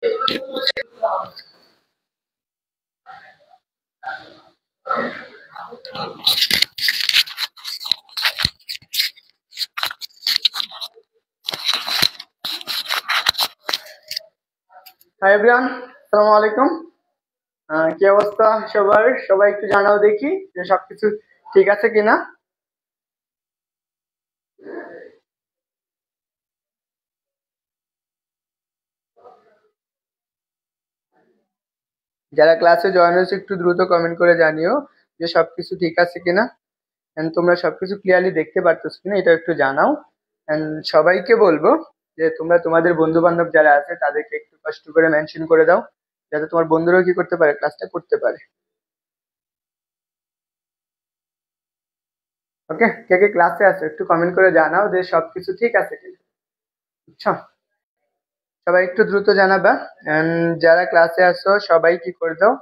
Hi everyone, আসসালামু আলাইকুম। কি অবস্থা সবার? সবাই একটু জানাও দেখি যে সবকিছু ঠিক আছে কিনা। যারা ক্লাসে জয়েন হয়েছে একটু দ্রুত কমেন্ট করে জানিও যে সবকিছু ঠিক আছে কিনা, এন্ড তোমরা সবকিছু ক্লিয়ারলি দেখতে পারতেছো কিনা এটা একটু জানাও। এন্ড সবাইকে বলবো যে তোমরা তোমাদের বন্ধু বান্ধব যারা আছে তাদেরকে একটু কষ্ট করে মেনশন করে দাও, যাতে তোমার বন্ধুরাও কি করতে পারে, ক্লাসটা করতে পারে। ওকে, কে কে ক্লাসে আছো একটু কমেন্ট করে জানাও যে সবকিছু ঠিক আছে কিনা, বুঝছো? সবাই একটু দ্রুত জানাবা। And যারা ক্লাসে আছো সবাই কি করে দাও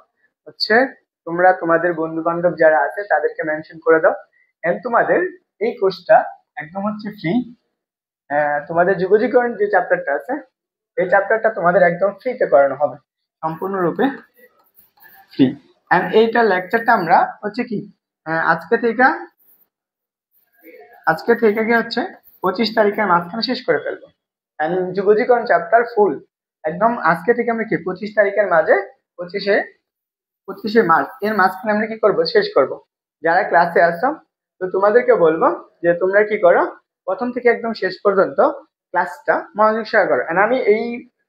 হচ্ছে, তোমরা তোমাদের বন্ধু বান্ধব যারা আছে তাদেরকে মেনশন করে দাও। এন্ড তোমাদের এই কোর্সটা একদম হচ্ছে ফ্রি। তোমাদের যুগজীকরণ যে চ্যাপ্টারটা আছে এই চ্যাপ্টারটা তোমাদের একদম ফ্রিতে করানো হবে, সম্পূর্ণরূপে ফ্রি। এন্ড এইটা লেকচারটা আমরা হচ্ছে কি আজকে থেকে কি হচ্ছে 25 তারিখের মাঝখানে শেষ করে ফেলবো। এন্ড যুগজীকরণ চ্যাপ্টার ফুল একদম আজকে থেকে আমরা কি 25 তারিখের মাঝে, 25শে মার্চ এর মাঝখানে আমরা কি করব, শেষ করব। যারা ক্লাসে আসো তো তোমাদেরকে বলবো যে তোমরা কি করো, প্রথম থেকে একদম শেষ পর্যন্ত ক্লাসটা মনোযোগ সহকারে করো। And আমি এই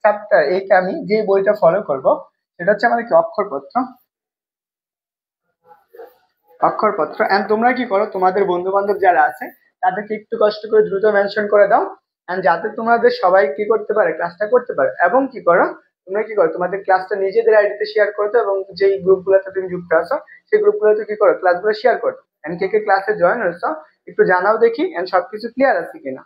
চ্যাপ্টার এইটা আমি যে বইটা ফলো করব সেটা হচ্ছে আমাদের কি অক্ষরপত্র। এন্ড তোমরা কি করো, তোমাদের বন্ধু বান্ধব যারা আছে তাদেরকে একটু কষ্ট করে দ্রুত মেনশন করে দাও, এন্ড যাতে তোমাদের সবাই কি করতে পারে, ক্লাসটা করতে পারে। এবং কি করো, তোমরা কি করো তোমাদের ক্লাসটা নিজেদের আইডিতে শেয়ার করে দাও, এবং যেই গ্রুপগুলোতে তুমি যুক্ত আছো সেই গ্রুপগুলোতে কি করো, ক্লাসগুলো শেয়ার করো। এন্ড কে কে ক্লাসে জয়েন হয়েছো একটু জানাও দেখি, এন্ড সবকিছু ক্লিয়ার আছে কিনা।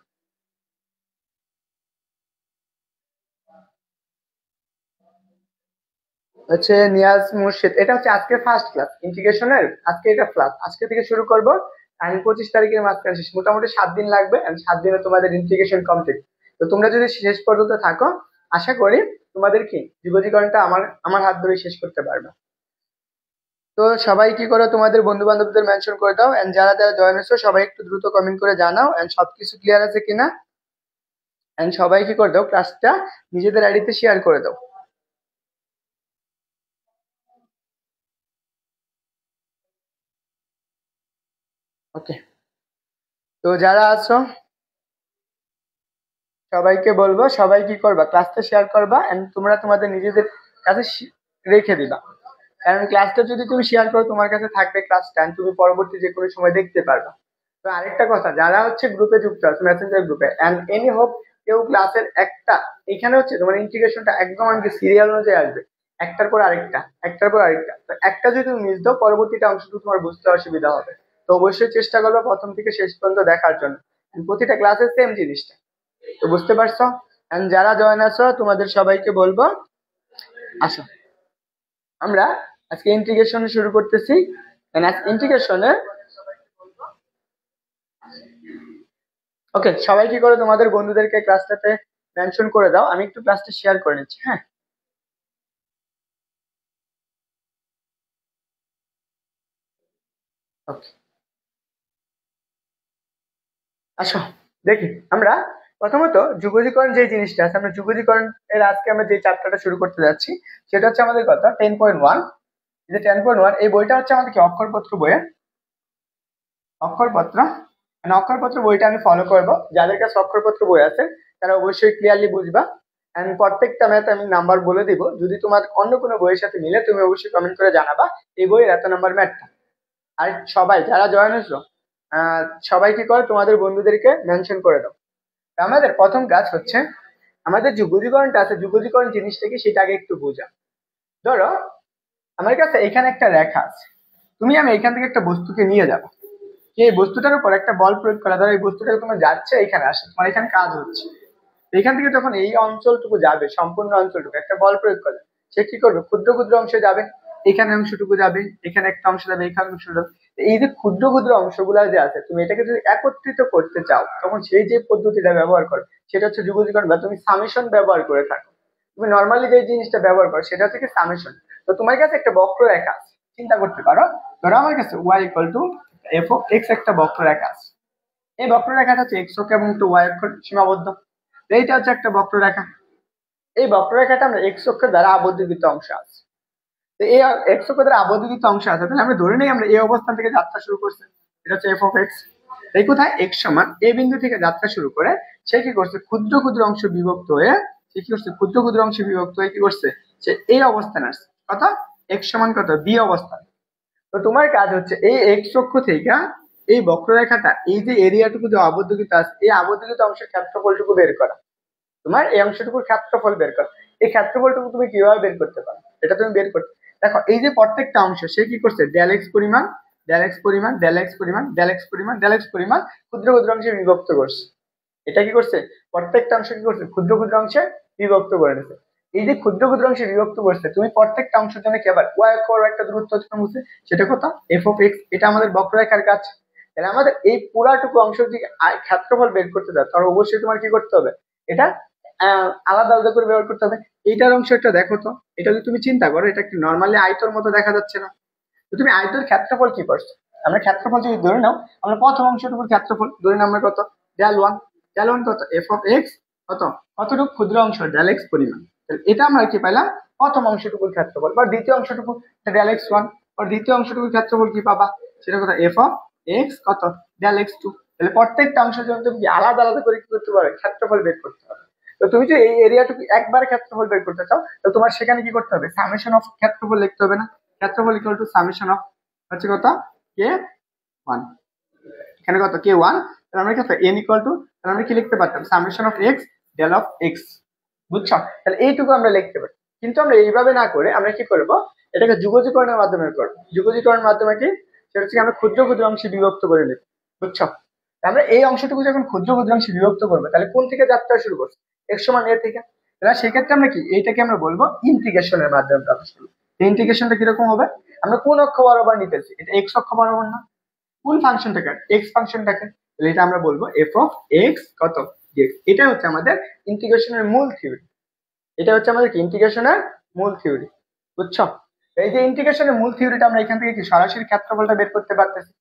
হচ্ছে নিয়াজ মুর্শিদ, এটা হচ্ছে আজকে ফার্স্ট ক্লাস ইন্টিগ্রেশনের। আজকে এটা ক্লাস আজকে থেকে শুরু করব। আমি 25 তারিখের মাঝখানে শেষ, মোটামুটি 7 দিন লাগবে, and 7 দিনে তোমাদের ইন্টিগ্রেশন কমপ্লিট। তো তোমরা যদি শেষ পর্যন্ত থাকো আশা করি তোমাদের কি জীবজীবনটা আমার আমার হাত ধরে শেষ করতে পারবে। তো সবাই কি করো, তোমাদের বন্ধু বান্ধবদের মেনশন করে দাও, এন্ড যারা যারা জয়েন হয়েছো সবাই একটু দ্রুত কমেন্ট করে জানাও এন্ড সবকিছু ক্লিয়ার আছে কিনা। এন্ড সবাই কি করে দাও, ক্লাসটা নিজেদের আইডিতে শেয়ার করে দাও। ওকে, তো যারা আছো সবাইকে বলবো, সবাই কি করবা, ক্লাসটা শেয়ার করবা, এন্ড তোমরা তোমাদের নিজেদের কাছে রেখে দিবা। কারণ ক্লাসটা যদি তুমি শেয়ার করো তোমার কাছে থাকবে ক্লাসটা, and তুমি পরবর্তী যে কোনো সময় দেখতে পারবা। তো আরেকটা কথা, যারা হচ্ছে গ্রুপে যুক্ত আছে মেসেঞ্জার গ্রুপে, এন্ড এনি হোক কেউ ক্লাসের একটা, এখানে হচ্ছে তোমার ইন্টিগ্রেশনটা একদম আমাকে সিরিয়াল অনুযায়ী আসবে, একটার পর আরেকটা, একটার পর আরেকটা। তো একটা যদি তুমি মিস দাও পরবর্তীটা অংশটুকু তোমার বুঝতে অসুবিধা হবে। তো অবশ্যই চেষ্টা করবে প্রথম থেকে শেষ পর্যন্ত দেখার জন্য, and প্রতিটা ক্লাসের সেম জিনিসটা। তো বুঝতে পারছো? এন্ড যারা জয়েন আছো তোমাদের সবাইকে বলবো আসো, আমরা আজকে ইন্টিগ্রেশন শুরু করতেছি। ইন্টিগ্রেশনে ওকে, সবাই কি করে তোমাদের বন্ধুদেরকে ক্লাসটাতে মেনশন করে দাও। আমি একটু ক্লাসটা শেয়ার করে নিচ্ছি, হ্যাঁ। ওকে, আসো দেখি আমরা প্রথমত যুগজীকরণ যে জিনিসটা আছে, আমরা যুগজীকরণ এর আজকে আমরা যে চ্যাপ্টারটা শুরু করতে যাচ্ছি সেটা হচ্ছে আমাদের কথা 10.1। যে 10.1 এই বইটা হচ্ছে আমাদের কি অক্ষরপত্র বইয়ের অক্ষরপত্র। মানে অক্ষরপত্র বইটা আমি ফলো করব। যাদের কাছে অক্ষরপত্র বই আছে তারা অবশ্যই ক্লিয়ারলি বুঝবা। এন্ড প্রত্যেকটা ম্যাথ আমি নাম্বার বলে দিব, যদি তোমার অন্য কোনো বইয়ের সাথে মিলে তুমি অবশ্যই কমেন্ট করে জানাবা এই বইয়ের এত নাম্বার ম্যাথটা। আর সবাই যারা জয়েন হয়েছো সবাই কি করে তোমাদের বন্ধুদেরকে মেনশন করে দাও। তো আমাদের প্রথম কাজ হচ্ছে, আমাদের যুগজীকরণটা আছে, যুগজীকরণ জিনিসটা কি সেটা আগে একটু বোঝা। ধরো আমার কাছে এখানে একটা রেখা আছে, আমি এখান থেকে একটা বস্তুকে নিয়ে যাবো, এই বস্তুটার উপর একটা বল প্রয়োগ করা, ধরো এই বস্তুটা তোমার যাচ্ছে এখানে আসে, তোমার এখানে কাজ হচ্ছে। এখান থেকে যখন এই অঞ্চলটুকু যাবে, সম্পূর্ণ অঞ্চলটুকু একটা বল প্রয়োগ করে সে কি করবে, ক্ষুদ্র ক্ষুদ্র অংশে যাবে, এখানে অংশটুকু যাবে, এখানে একটা অংশ যাবে, এখানে অংশ যাবে। এই যে ক্ষুদ্র ক্ষুদ্র অংশগুলা যে আছে তুমি এটাকে যদি একত্রিত করতে চাও তখন সেই যে পদ্ধতিটা ব্যবহার করে সেটা হচ্ছে যুগজীকরণ, বা তুমি সামেশন ব্যবহার করে থাকো। তুমি নর্মালি যে জিনিসটা ব্যবহার করো সেটা হচ্ছে কি সামেশন। তো তোমার কাছে একটা বক্ররেখা আছে, চিন্তা করতে পারো। ধরো আমার কাছে Y equal to F of x একটা বক্ররেখা আছে। এই বক্ররেখাটা হচ্ছে এক্স অক্ষ এবং ওয়াই অক্ষ সীমাবদ্ধ। তো এইটা হচ্ছে একটা বক্ররেখা। এই বক্ররেখাটা আমরা এক্স অক্ষের দ্বারা আবদ্ধকৃত অংশ আছে। তো এই এক্স অক্ষ দ্বারা আবদ্ধকৃত অংশ আছে, তাহলে আমরা ধরে নিই আমরা এই অবস্থান থেকে যাত্রা শুরু করছি। এটা হচ্ছে এফ অফ এক্স। এই কোথায় এক্স সমান এ বিন্দু থেকে যাত্রা শুরু করে সে কি করছে, ক্ষুদ্র ক্ষুদ্র অংশ বিভক্ত হয়ে সে কি করছে, ক্ষুদ্র ক্ষুদ্র অংশ বিভক্ত হয়ে কি করছে, সে এই অবস্থানে আসছে কত, এক্স সমান কত বি অবস্থান। তো তোমার কাজ হচ্ছে এই এক্স অক্ষ থেকে এই বক্ররেখাটা এই যে এরিয়াটুকু যে আবদ্ধকৃত আছে এই আবদ্ধকৃত অংশের ক্ষেত্রফলটুকু বের করা। তোমার এই অংশটুকুর ক্ষেত্রফল বের করো। এই ক্ষেত্রফলটুকু তুমি কিভাবে বের করতে পারো, এটা তুমি বের করতে দেখো। এই যে প্রত্যেকটা অংশ সে কি করছে, ডেল এক্স পরিমাণ, ডেল এক্স পরিমাণ, ডেল এক্স পরিমাণ, ডেল এক্স পরিমাণ, ডেল এক্স পরিমাণ ক্ষুদ্র ক্ষুদ্র অংশে বিভক্ত করছে। এটা কি করছে, প্রত্যেকটা অংশ কি করছে, ক্ষুদ্র ক্ষুদ্র অংশে বিভক্ত করে নিছে। এই যে ক্ষুদ্র ক্ষুদ্র অংশে বিভক্ত করছে, তুমি প্রত্যেকটা অংশের জন্য কি আবার ওয়াই অক্ষ একটা দূরত্ব অতিক্রম করছে, সেটা কত, এফ অফ এক্স। এটা আমাদের বক্ররেখার কাজ। তাহলে আমাদের এই পুরাটুকু অংশ যদি ক্ষেত্রফল বের করতে দাও তাহলে অবশ্যই তোমার কি করতে হবে, এটা আলাদা আলাদা করে ব্যবহার করতে হবে। এইটার অংশ একটা দেখো তো, এটা যদি তুমি চিন্তা করো এটা নর্মালি আয়তর মতো দেখা যাচ্ছে না। তো তুমি আয়তের ক্ষেত্রফল কি করছো, আমরা ক্ষেত্রফল যদি ধরে নাও, আমরা প্রথম অংশটুকুর ক্ষেত্রফল ধরে নাও আমরা কত, ডেল ওয়ান। ডেল ওয়ান কত, এফ অফ এক্স কত, কতটুকু ক্ষুদ্র অংশ ডেল এক্স পরিমাণ। তাহলে এটা আমরা কি পাইলাম, প্রথম অংশটুকুর ক্ষেত্রফল। বা দ্বিতীয় অংশটুকু ডেল এক্স ওয়ান, আর দ্বিতীয় অংশটুকুর ক্ষেত্রফল কি পাবা, সেটা কত, এফ অফ এক্স কত, ডেল এক্স টু। তাহলে প্রত্যেকটা অংশের জন্য তুমি কি আলাদা আলাদা করে কি করতে পারবে, ক্ষেত্রফল বের করতে হবে। তো তুমি যে এই এরিয়াটুকু একবার ক্ষেত্রফল বের করতে চাও, তো তোমার সেখানে কি করতে হবে, সামেশন অফ ক্ষেত্রফল লিখতে হবে না। ক্ষেত্রফল ইকুয়াল টু সামেশন অফ হচ্ছে কত, কে ওয়ান। এখানে কত, কে ওয়ান। তাহলে আমরা কত, এন ইকুয়াল টু, তাহলে আমরা কি লিখতে পারতাম, summation of X del of X. বুঝছো, তাহলে এইটুকু আমরা লিখতে পারি। কিন্তু আমরা এইভাবে না করে আমরা কি করব, এটাকে যুগজীকরণের মাধ্যমে করবো। যুগজীকরণের মাধ্যমে কি, সেটা হচ্ছে আমরা ক্ষুদ্র ক্ষুদ্র অংশে বিভক্ত করে নেব। বুঝছো, আমরা এই অংশটুকু যখন ক্ষুদ্র ক্ষুদ্র অংশে বিভক্ত করবো, তাহলে কোন থেকে যাত্রা শুরু করছে, এক্স সমান এ থেকে। তাহলে সেক্ষেত্রে আমরা কি এইটাকে আমরা বলবো ইন্টিগ্রেশনের মাধ্যমে প্রকাশ করবো। ইন্টিগ্রেশনটা কিরকম হবে, আমরা কোন অক্ষ বরাবর নিতেছি, এটা এক্স অক্ষ বরাবর না, কোন ফাংশনটাকে, এক্স ফাংশনটাকে। তাহলে এটা আমরা বলবো এফ অফ এক্স কত ডিএক্স। এটা হচ্ছে আমাদের ইন্টিগ্রেশনের মূল থিওরি। এটা হচ্ছে আমাদের ইন্টিগ্রেশনের মূল থিওরি। বুঝছো, এই যে ইন্টিগ্রেশনের মূল থিওরিটা আমরা এখান থেকে কি সরাসরি ক্ষেত্রফলটা বের করতে পারতেছি।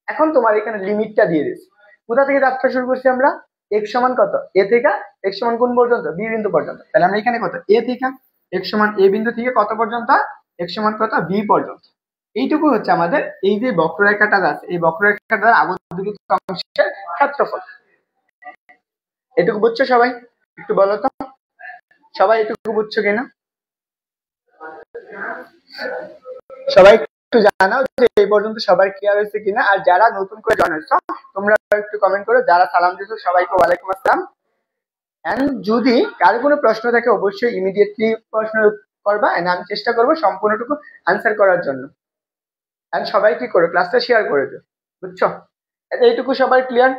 এখন তোমার এখানে লিমিটটা দিয়ে দিচ্ছি, কোথা থেকে যাত্রা শুরু করছি আমরা, এক্স সমান কত, এ থেকে এক্স সমান কোন পর্যন্ত, বি বিন্দু পর্যন্ত। তাহলে আমরা এখানে কত, এ থেকে এক্স সমান এ বিন্দু থেকে কত পর্যন্ত, এক্স সমান কত বি পর্যন্ত। এইটুকু হচ্ছে আমাদের এই যে বক্ররেখাটা আছে, এই বক্ররেখাটা দ্বারা আবদ্ধকৃত অংশের ক্ষেত্রফল। এটুকু বুঝছো সবাই, একটু বলো তো সবাই এটুকু বুঝছো কিনা, সবাই একটু জানাও যে এই পর্যন্ত সবার ক্লিয়ার হয়েছে কিনা। আর যারা নতুন করে জয়েন হয়েছো তোমরা একটু কমেন্ট করো, যারা সালাম দিয়েছো সবাইকে ওয়ালাইকুম আসসালাম। এন্ড যদি কারো কোনো প্রশ্ন থাকে অবশ্যই ইমিডিয়েটলি প্রশ্ন করবা, এন্ড আমি চেষ্টা করবো সম্পূর্ণটুকু আনসার করার জন্য। এন্ড সবাই কি করো, ক্লাসটা শেয়ার করে দিও। বুঝছো, এইটুকু সবার ক্লিয়ার,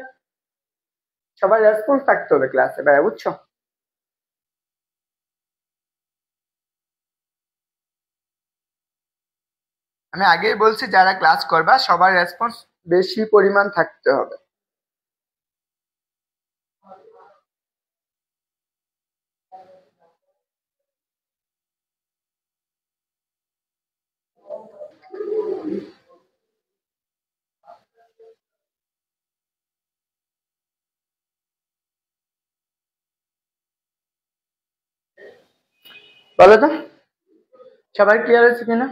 সবার রেসপন্স থাকতে হবে ক্লাসে ভাই, বুঝছো। আমি আগেই বলছি যারা ক্লাস করবা সবার রেসপন্স বেশি পরিমাণ থাকতে হবে। বলো তো সবার ক্লিয়ার হয়েছে কিনা,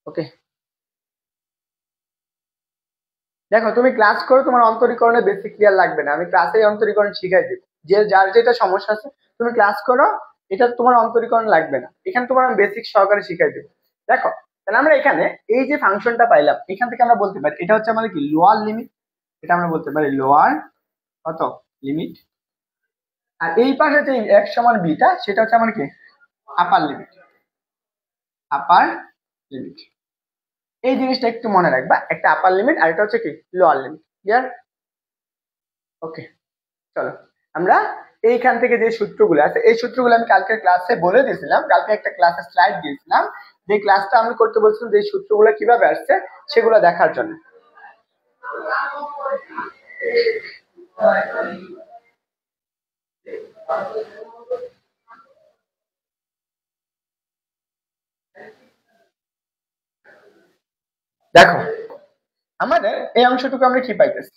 ওকে। দেখো তুমি ক্লাস করো, তোমার অন্তরীকরণে বেশি ক্লিয়ার লাগবে না, আমি ক্লাসেই অন্তরীকরণ শিখাই দিব। যে যার যেটা সমস্যা আছে তুমি ক্লাস করো, এটা তোমার অন্তরীকরণ লাগবে না, এখানে তোমার আমি বেসিক সহকারে শিখাই দেবো। দেখো, তাহলে আমরা এখানে এই যে ফাংশনটা পাইলাম, এখান থেকে আমরা বলতে পারি এটা হচ্ছে আমাদের কি লোয়ার লিমিট। এটা আমরা বলতে পারি লোয়ার কত লিমিট। আর এই পাশে যে এক্স সমান বিটা সেটা হচ্ছে আমার কি আপার লিমিট, আপার লিমিট। এই জিনিসটা একটু মনে রাখবা, একটা আপার লিমিট আর এটা হচ্ছে কি লোয়ার লিমিট। ক্লিয়ার, ওকে। চলো আমরা এইখান থেকে যে সূত্রগুলো আছে এই সূত্রগুলো আমি কালকের ক্লাসে বলে দিয়েছিলাম, কালকে একটা ক্লাসে স্লাইড দিয়েছিলাম, যে ক্লাসটা আমি করতে বলছিলাম যে সূত্রগুলো কিভাবে আসছে সেগুলো দেখার জন্য। দেখো আমাদের এই অংশটুকু আমরা কি পাইতেছি,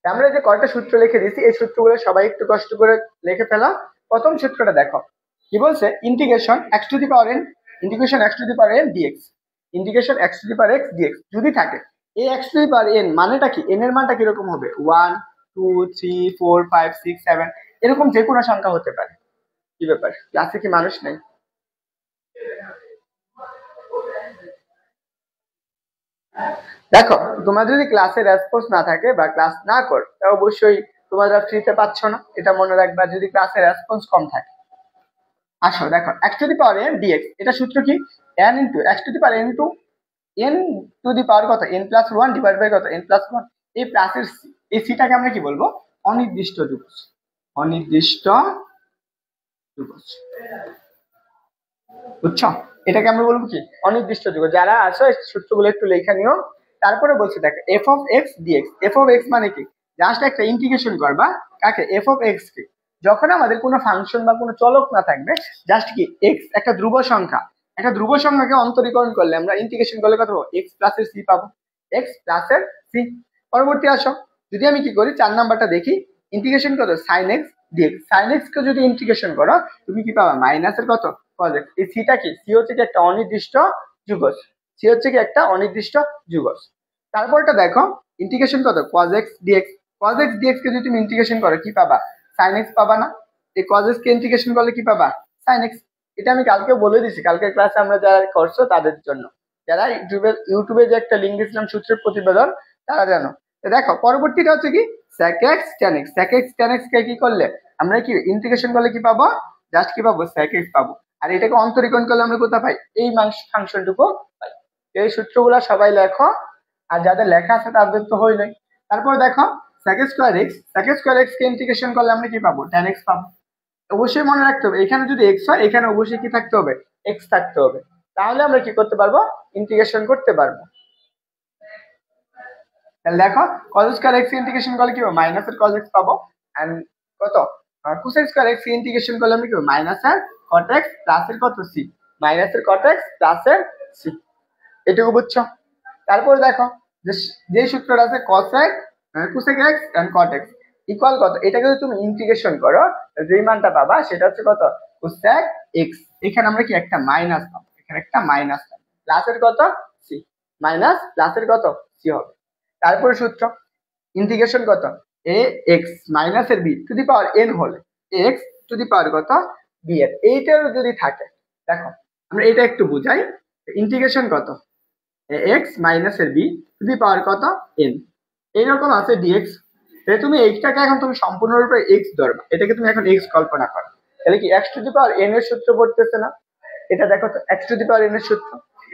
আমরা যে কয়টা সূত্র লিখে দিয়েছি এই সূত্রগুলো সবাই একটু কষ্ট করে লিখে ফেলা। প্রথম সূত্রটা দেখো কি বলছে, integration X to the power N, integration X to the power N DX, integration X to the power X DX যদি থাকে, এই X to the power N মানেটা কি, এন এর মানটা কিরকম হবে, 1 2 3 4 5 6 7 এরকম যে কোনো সংখ্যা হতে পারে। কি ব্যাপার, ক্লাসে কি মানুষ নেই? দেখো তোমার যদি ক্লাসে রেসপন্স না থাকে বা ক্লাস না করো তা অবশ্যই তোমরা ফ্রিতে পাচ্ছ না, এটা মনে রাখবা যদি ক্লাসে রেসপন্স কম থাকে। আসো দেখো x to the power N dx, এটা সূত্র কি, n into x to the power n to n to the power কত, N plus one divide by কত, এন প্লাস ওয়ান। এই প্লাসের এই সিটাকে আমরা কি বলবো, অনির্দিষ্ট যুগজ, অনির্দিষ্ট যুগজ, বুঝছো? এটাকে আমরা বলবো কি, অনির্দিষ্ট যুগ। যারা আসো এই সূত্রগুলো একটু লেখা নিও। তারপরে বলছে দেখো F of x DX, F of X মানে কি, জাস্ট একটা ইন্টিগ্রেশন করবা কাকে, এফ অফ এক্স কে। যখন আমাদের কোনো ফাংশন বা কোনো চলক না থাকবে, জাস্ট কি এক্স একটা ধ্রুব সংখ্যা, একটা ধ্রুব সংখ্যাকে অন্তরীকরণ করলে আমরা ইন্টিগ্রেশন করলে কত পাবো, এক্স প্লাসের সি পাবো, এক্স প্লাসের সি। পরবর্তী আসো যদি আমি কি করি 4 নাম্বারটা দেখি, ইন্টিগ্রেশন কত sine x dx, sine x কে যদি ইন্টিগ্রেশন করো তুমি কি পাবা মাইনাসের কত cos x। এই সিটা কি, সি হচ্ছে কি একটা অনির্দিষ্ট যুগজ, সি হচ্ছে কি একটা অনির্দিষ্ট যুগজ। তারপরটা দেখো ইন্টিগ্রেশন কত cos x dx, cos x dx কে যদি তুমি ইন্টিগ্রেশন করো কি পাবা, sin x পাবা না। এই cos x কে ইন্টিগ্রেশন করলে কি পাবা, sin x। এটা আমি কালকে বলে দিছি, কালকের ক্লাসে আমরা যারা করছো তাদের জন্য, যারা ইউটিউবে যে একটা লিঙ্ক দিয়েছিলাম সূত্রের প্রতিবেদন তারা জানো। তো দেখো পরবর্তীটা হচ্ছে কি sec x tan x, sec x tan x কে কি করলে আমরা কি ইন্টিগ্রেশন করলে কি পাবো, জাস্ট কি পাবো sec x পাবো। আর এটাকে অন্তরীকরণ করলে আমরা কোথায় পাই, এই ফাংশনটুকু পাই। এই সূত্রগুলো সবাই লেখো, আর যাদের লেখা আছে তাদের তো হই নাই। তারপর দেখো sec square x, sec square x কে ইন্টিগ্রেশন করলে আমরা কি পাবো, tan x পাবো। অবশ্যই মনে রাখতে হবে এখানে যদি x হয় এখানে অবশ্যই কি থাকতে হবে, x থাকতে হবে, তাহলে আমরা কি করতে পারবো, ইন্টিগ্রেশন করতে পারবো। তাহলে দেখো cos স্কয়ার x ইন্টিগ্রেশন করলে কি হবে, মাইনাস এর cos x পাবো, এন্ড কত cos স্কয়ার x ইন্টিগ্রেশন করলে আমরা কি হবে, মাইনাস এর cot x প্লাস এর কত c, মাইনাস এর cot x প্লাস এর c। এটুকু বুঝছো? তারপর দেখো যে সূত্রটা আছে cos x cosec x and cot x equal কত, এটাকে যদি তুমি ইন্টিগ্রেশন করো যে মানটা পাবা সেটা হচ্ছে কত, cosec x। এখানে আমরা কি একটা মাইনাস পাবো, এখানে একটা মাইনাস পাবো, প্লাস এর কত c, মাইনাস প্লাস এর কত c হবে। তারপরে সূত্র ইন্টিগ্রেশন কত, এ এক্স মাইনাস এর B to the power N হলে এক্স টু দি পাওয়ার কত বি এর, এইটার যদি থাকে দেখো আমরা এটা একটু বুঝাই, ইন্টিগ্রেশন কত এক্স মাইনাস এর বি টু দি পাওয়ার কত এন, এইরকম আছে ডিএক্স। তাহলে তুমি এইটাকে এখন তুমি সম্পূর্ণরূপে এক্স ধরবা, এটাকে তুমি এখন এক্স কল্পনা করো, তাহলে কি x to the power N এর সূত্র পড়তেছে না, এটা দেখো তো x to the power N এর সূত্র,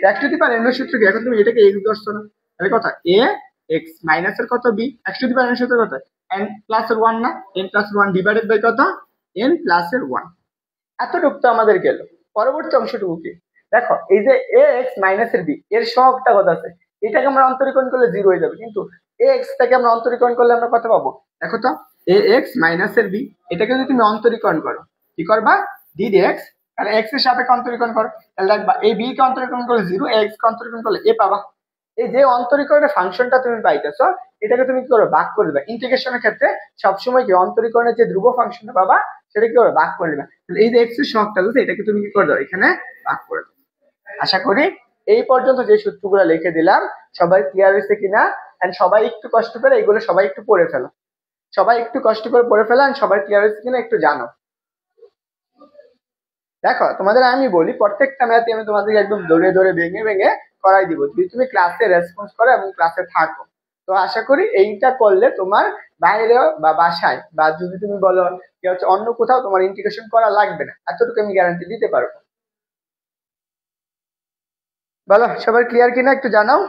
x to the power N এর সূত্র কি, এখন তুমি এটাকে এক্স ধরছো না, তাহলে কথা এ এক্স মাইনাস এর কত B, X to the power N এর সূত্র কত, এন প্লাস এর ওয়ান না, N plus one divided by কত এন প্লাস এর ওয়ান। এতটুকু তো আমাদের গেল। পরবর্তী অংশটুকু কি, দেখো এই যে এ এক্স মাইনাস এর বি এর সহগটা কত আছে, এটাকে আমরা অন্তরীকরণ করলে জিরো হয়ে যাবে, কিন্তু এ এক্স টাকে আমরা অন্তরীকরণ করলে আমরা কত পাবো, দেখো তো এ এক্স মাইনাস এর বি, এটাকে যদি তুমি অন্তরীকরণ করো কি করবা, ডি এক্স, তাহলে এক্স এর সাপেক্ষে অন্তরীকরণ করো, তাহলে দেখবা এই বি কে অন্তরীকরণ করলে জিরো, এক্স কে অন্তরীকরণ করলে এ পাবা। এই যে অন্তরীকরণের ফাংশনটা তুমি পাইতেছো এটাকে তুমি কি করো, ভাগ করে দিবা। ইন্টিগ্রেশনের ক্ষেত্রে সবসময় কি অন্তরীকরণের যে ধ্রুব ফাংশনটা পাবা সেটা কি করো, ভাগ করে দিবা। এই যে এক্স এর সহগটা আছে এটাকে তুমি কি করে দাও, এখানে ভাগ করে দাও। আশা করি এই পর্যন্ত যে সূত্রগুলো লিখে দিলাম সবাই ক্লিয়ার হয়েছে কিনা, এন্ড সবাই একটু কষ্ট করে এগুলো সবাই একটু পড়ে ফেলো, সবাই একটু কষ্ট করে পড়ে ফেলো, এন্ড সবাই ক্লিয়ার হয়েছে কিনা একটু জানো। দেখো তোমাদের আমি বলি প্রত্যেকটা ম্যাথে আমি তোমাদেরকে একদম ধরে ধরে ভেঙে ভেঙে করাই দিব, যদি তুমি ক্লাসে রেসপন্স করো এবং ক্লাসে থাকো। তো আশা করি এইটা করলে তোমার বাইরে বা বাসায় বা যদি তুমি বলো কি হচ্ছে অন্য কোথাও তোমার ইন্টিগ্রেশন করা লাগবে না, এতটুকু আমি গ্যারান্টি দিতে পারবো। বলো সবার ক্লিয়ার কিনা একটু জানাও।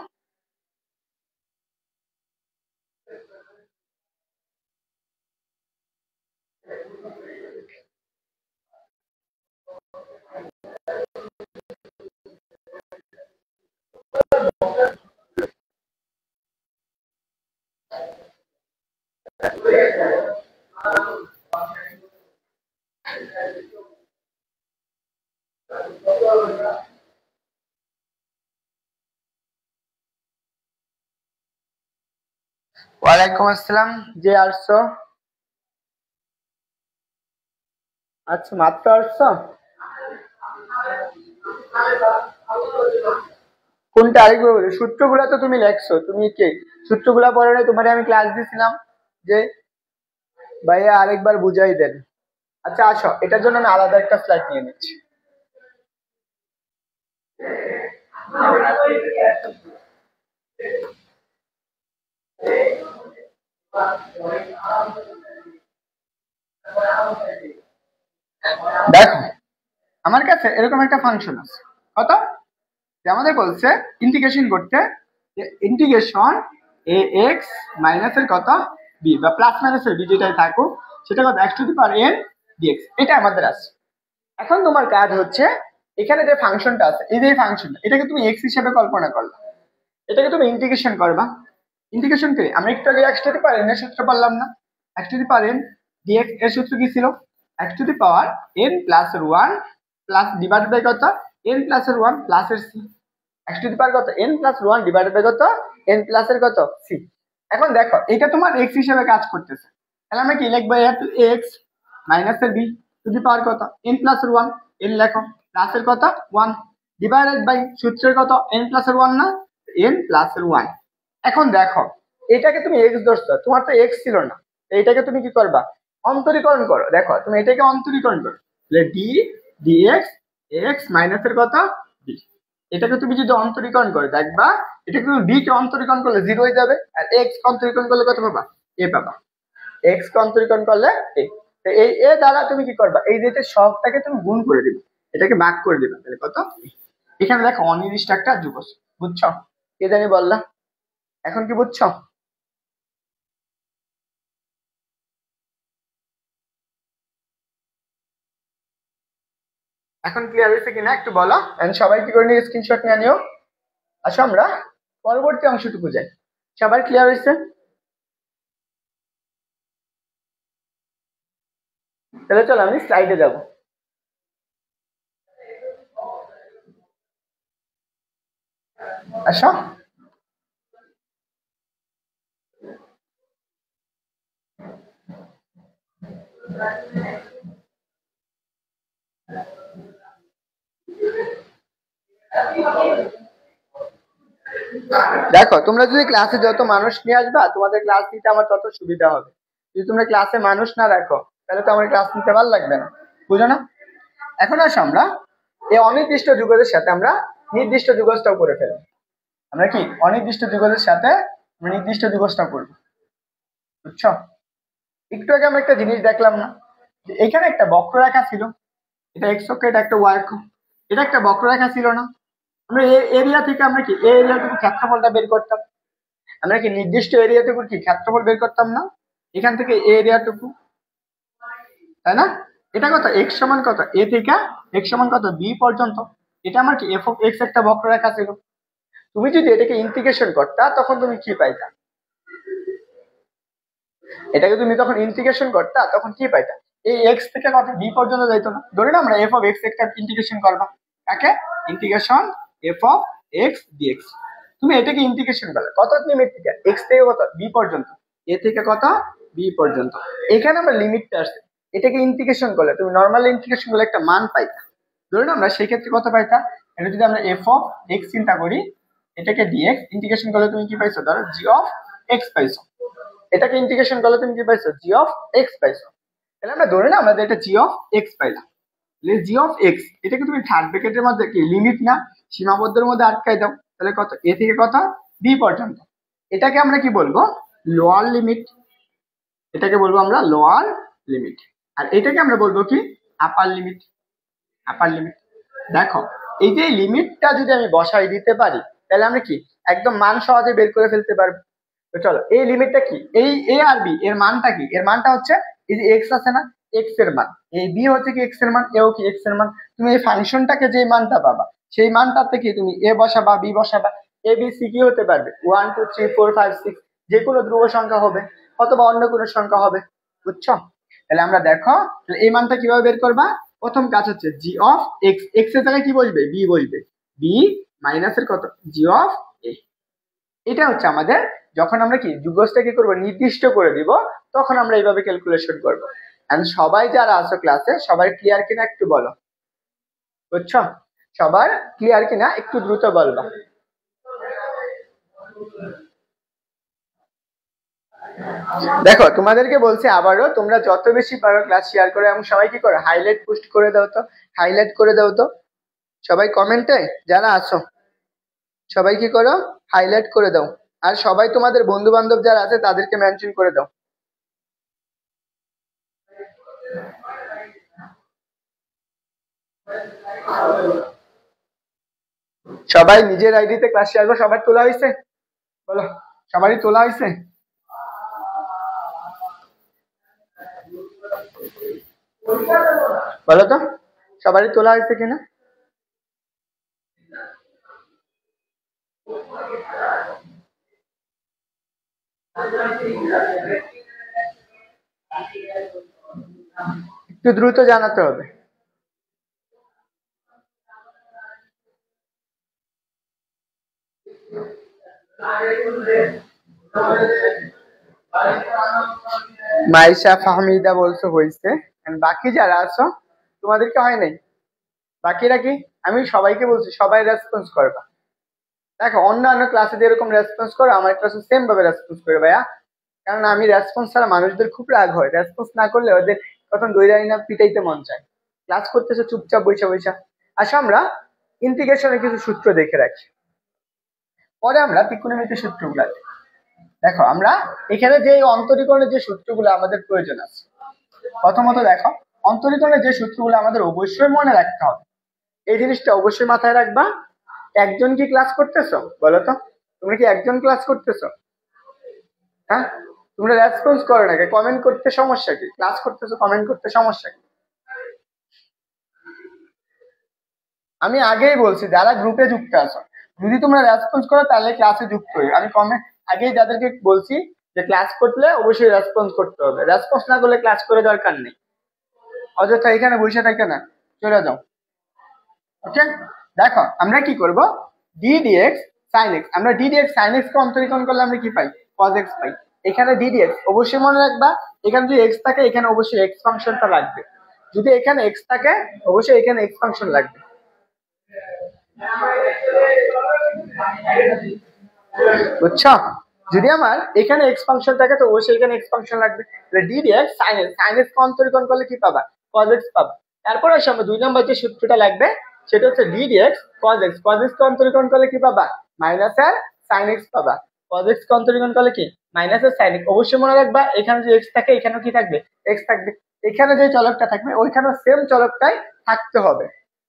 ওয়ালাইকুম আসসালাম। যে আসছো? আচ্ছা, মাত্র আসছো? কোনটা আরেকবার বলি? সূত্রগুলা তো তুমি লেখছো, তুমি কে সূত্রগুলা পড়ো নাই? তোমারে আমি ক্লাস দিছিলাম যে ভাইয়া আরেকবার বুঝাই দেন। আচ্ছা আসো, এটার জন্য আমি আলাদা একটা স্লাইড নিয়ে নিচ্ছি। দেখো, আমার কাছে এরকম একটা ফাংশন আছে। কত? যে আমাদের বলছে ইন্টিগ্রেশন করতে, যে ইন্টিগ্রেশন এ এক্স মাইনাসের কত বি, বা প্লাস মাইনাসের বি যেটাই থাকুক, সেটা কত x to the power N dx, এটা আমাদের আছে। এখন তোমার কাজ হচ্ছে এখানে যে ফাংশনটা আছে, এই যে ফাংশনটা, এটাকে তুমি এক্স হিসেবে কল্পনা করলা, এটাকে তুমি ইন্টিগ্রেশন করবা। ইন্টিগ্রেশন করে আমরা একটু আগে x to the power N এর সূত্র পারলাম না? X to the power N dx এর সূত্র কি ছিল? X to the power n plus এর ওয়ান প্লাস ডিভাইড বাই কত এন প্লাস এর ওয়ান প্লাস এর c. X to the power কত N plus one divided by কত এন প্লাস এর কত সি। এখন দেখো এটা তোমার এক্স হিসেবে কাজ করতেছে, তাহলে আমরা কি লিখবো? এক্স মাইনাস এর বি টু দি পাওয়ার কত এন প্লাস এর ওয়ান, এন লেখো প্লাস এর কত ওয়ান ডিভাইডেড বাই সূত্রের কত এন প্লাস এর ওয়ান না, এন প্লাস এর ওয়ান। এখন দেখো এটাকে তুমি এক্স ধরছো, তোমার তো এক্স ছিল না, এইটাকে তুমি কি করবা? অন্তরীকরণ করো। দেখো তুমি এটাকে অন্তরীকরণ করো, তাহলে ডি ডিএক্স এক্স মাইনাস এর কত বি, এটাকে তুমি যদি অন্তরীকরণ করে দেখবা, এটা তুমি বি কে অন্তরীকরণ করলে জিরো হয়ে যাবে, আর এক্স কে অন্তরীকরণ করলে কত পাবা? এ পাবা। এক্স কে অন্তরীকরণ করলে এ। তো এই এ দ্বারা তুমি কি করবা? এই যে সবটাকে তুমি গুণ করে দিবে, এটাকে ভাগ করে দিবে, তাহলে কত? এখানে দেখো অনির্দিষ্ট একটা যুগ আছে, বুঝছো? কে জানি বললা, এখন কি বুঝছো? এখন ক্লিয়ার হয়েছে কিনা একটু বলো, এন্ড সবাই কি করে নিয়ে স্ক্রিনশট নিয়ে নিও। আসো আমরা পরবর্তী অংশটুকু যাই। সবার ক্লিয়ার হয়েছে? তাহলে চলো আমি স্লাইডে যাব। আসো, দেখো তোমরা যদি ক্লাসে যত মানুষ নিয়ে আসবা, তোমাদের ক্লাস নিতে আমার তত সুবিধা হবে। যদি তোমরা ক্লাসে মানুষ না রাখো, তাহলে তো আমার ক্লাস নিতে ভালো লাগবে না, বুঝো না? এখন আসো আমরা এই অনির্দিষ্ট যুগলের সাথে আমরা নির্দিষ্ট যুগলটাও করে ফেলবো। আমরা কি অনির্দিষ্ট যুগলের সাথে আমরা নির্দিষ্ট যুগলটা করবো, বুঝছো? একটু আগে আমরা একটা জিনিস দেখলাম না, যে এখানে একটা বক্ররেখা ছিল, এটা এক্স অক্ষ, এটা একটা ওয়াই অক্ষ, এটা একটা বক্ররেখা ছিল না? আমরা এই এরিয়া থেকে আমরা কি এই এরিয়াটুকু ক্ষেত্রফলটা বের করতাম, আমরা কি নির্দিষ্ট এরিয়াটুকু কি ক্ষেত্রফল বের করতাম না? এখান থেকে এই এরিয়াটুকু, তাই না? এটা কত? এক্স সমান কত এ থেকে এক্স সমান কত বি পর্যন্ত, এটা আমার কি এফ অফ এক্স একটা বক্ররেখা ছিল। তুমি যদি এটাকে ইন্টিগ্রেশন করতা, তখন তুমি কি পাইতা? এটাকে তুমি তখন ইন্টিগ্রেশন করতা, তখন কি পাইতা? এই এক্স থেকে কত বি পর্যন্ত যাইতো না? ধরে না আমরা এফ অফ এক্স একটা ইন্টিগ্রেশন করবা, কাকে? Integration f of x dx. তুমি এটাকে ইন্টিগ্রেশন করলে কত লিমিট থেকে? এক্স থেকে কত বি পর্যন্ত, এ থেকে কত বি পর্যন্ত। এখানে আমরা লিমিটটা আসছে, এটাকে ইন্টিগ্রেশন করলে তুমি নর্মাল ইন্টিগ্রেশন করলে একটা মান পাইতা। ধরুন আমরা সেই ক্ষেত্রে কত পাইতা? এটা যদি আমরা এফ অফ এক্স চিন্তা করি, এটাকে ডিএক্স ইন্টিগ্রেশন করলে তুমি কি পাইছো? ধরো জি অফ এক্স পাইছো। এটাকে ইন্টিগ্রেশন করলে তুমি কি পাইছো? জি অফ এক্স পাইছো। তাহলে আমরা ধরে না আমরা এটা জি অফ এক্স পাইলাম, জি অফ এক্স এটাকে তুমি থার্ড ব্র্যাকেটের মধ্যে কি লিমিট না সীমাবদ্ধের মধ্যে আটকাই দাও, তাহলে কত? এ থেকে কত বি পর্যন্ত। এটাকে আমরা কি বলবো? Lower limit. এটাকে বলবো আমরা লোয়ার লিমিট। আর এটাকে আমরা বলবো কি? আপার লিমিট। আপার লিমিট। দেখো এই যে লিমিটটা যদি আমি বসাই দিতে পারি, তাহলে আমরা কি একদম মান সহজে বের করে ফেলতে পারবো। তো চলো এই লিমিটটা কি, এই এ আর বি এর মানটা কি? এর মানটা হচ্ছে এই যে এক্স আছে না, এক্স এর মান, এই বি হচ্ছে কি এক্স এর মান, এও কি এক্স এর মান। তুমি এই ফাংশনটাকে যে মানটা পাবা, সেই মানটা থেকে তুমি এ বসাবা বি বসাবা, এ বি সি কি হতে পারবে? 1 2 3 4 5 6, যে কোনো ধ্রুব সংখ্যা হবে অথবা অন্য কোনো সংখ্যা হবে, বুঝছো? তাহলে আমরা দেখো তাহলে এই মানটা কিভাবে বের করবা? প্রথম কাজ হচ্ছে জি অফ এক্স, এক্স এর জায়গায় কি বসবে? বি বসবে, বি মাইনাস এর কত জি অফ এ। এটা হচ্ছে আমাদের যখন আমরা কি যুগজটা কি করবো নির্দিষ্ট করে দিব, তখন আমরা এইভাবে ক্যালকুলেশন করবো। এন্ড সবাই যারা আছো ক্লাসে সবাই ক্লিয়ার কিনা একটু বলো, বুঝছো? সবার ক্লিয়ার কিনা একটু দ্রুত বলবা। দেখো তোমাদেরকে বলছি আবারও, তোমরা যত বেশি পারো ক্লাস শেয়ার করো এবং সবাই কি করো হাইলাইট পোস্ট করে দাও তো, হাইলাইট করে দাও তো সবাই কমেন্টে যারা আছো, সবাই কি করো হাইলাইট করে দাও। আর সবাই তোমাদের বন্ধু বান্ধব যারা আছে তাদেরকে মেনশন করে দাও। সবাই নিজের আইডিতে ক্লাস শেয়ার করো। সবার তোলা হয়েছে বলো, সবারই তোলা হয়েছে? বলো তো সবারই তোলা হয়েছে কিনা। একটু দ্রুত জানাতে হবে। মাইশা ফাহমিদা বলছো হয়েছে, বাকি যারা আছো তোমাদেরকে হয় নাই। বাকিরা কি, আমি সবাইকে বলছি সবাই রেসপন্স করবা। দেখো অন্যান্য ক্লাসে যেরকম রেসপন্স করো আমার ক্লাসে সেম ভাবে রেসপন্স করে ভাইয়া, কারণ আমি রেসপন্স ছাড়া মানুষদের খুব রাগ হয়, রেসপন্স না করলে ওদের তখন দৈরাই না পিটাইতে মন চায়। ক্লাস করতেছে চুপচাপ বৈশা বৈশা। আসো আমরা ইন্টিগ্রেশনের কিছু সূত্র দেখে রাখি, পরে আমরা ত্রিকোণমিতির সূত্রগুলো দেখি। দেখো আমরা এখানে যে অন্তরীকরণের যে সূত্রগুলো আমাদের প্রয়োজন আছে, প্রথমত দেখো অন্তরীকরণের যে সূত্রগুলো আমাদের অবশ্যই মনে রাখতে হবে, এই জিনিসটা অবশ্যই মাথায় রাখবা। একজন কি ক্লাস করতেছো বলো তো, তোমরা কি একজন ক্লাস করতেছো? হ্যাঁ, তোমরা রেসপন্স করো না, কমেন্ট করতে সমস্যা কি? ক্লাস করতেছো কমেন্ট করতে সমস্যা কি? আমি আগেই বলছি যারা গ্রুপে যুক্ত আছো যদি তোমরা রেসপন্স করো তাহলে ক্লাসে যুক্ত হই। আমি কমেন্ট আগেই যাদেরকে বলছি যে ক্লাস করলে অবশ্যই রেসপন্স করতে হবে, রেসপন্স না করলে ক্লাস করে দরকার নেই, অযথা এখানে বসে থাকে না, চলে যাও। ওকে, দেখো আমরা কি করব, ddx sin x, আমরা ddx sin x কে অন্তরীকরণ করলে আমরা কি পাই cos x পাই। এখানে ddx অবশ্যই মনে রাখবা, এখানে যদি x থাকে এখানে অবশ্যই x ফাংশনটা লাগবে, যদি এখানে x থাকে অবশ্যই এখানে x ফাংশন লাগবে, বুঝছো? যদি আমার এখানে x ফাংশন থাকে তো অবশ্যই এখানে x ফাংশন লাগবে। তাহলে ddx sin x, sin x কে অন্তরীকরণ করলে কি পাবা cos x পাবা। তারপর আসে আমরা 2 নম্বর যে সূত্রটা লাগবে সেটা হচ্ছে ddx cos x, cos x কে অন্তরীকরণ করলে কি পাবা মাইনাস আর sin x পাবা। cos x কে অন্তরীকরণ করলে কি মাইনাস আর sin x। অবশ্যই মনে রাখবা এখানে যে x থাকে এখানেও কি থাকবে x থাকবে, এখানে যে চলকটা থাকবে ওইখানেও সেম চলকটাই থাকতে হবে,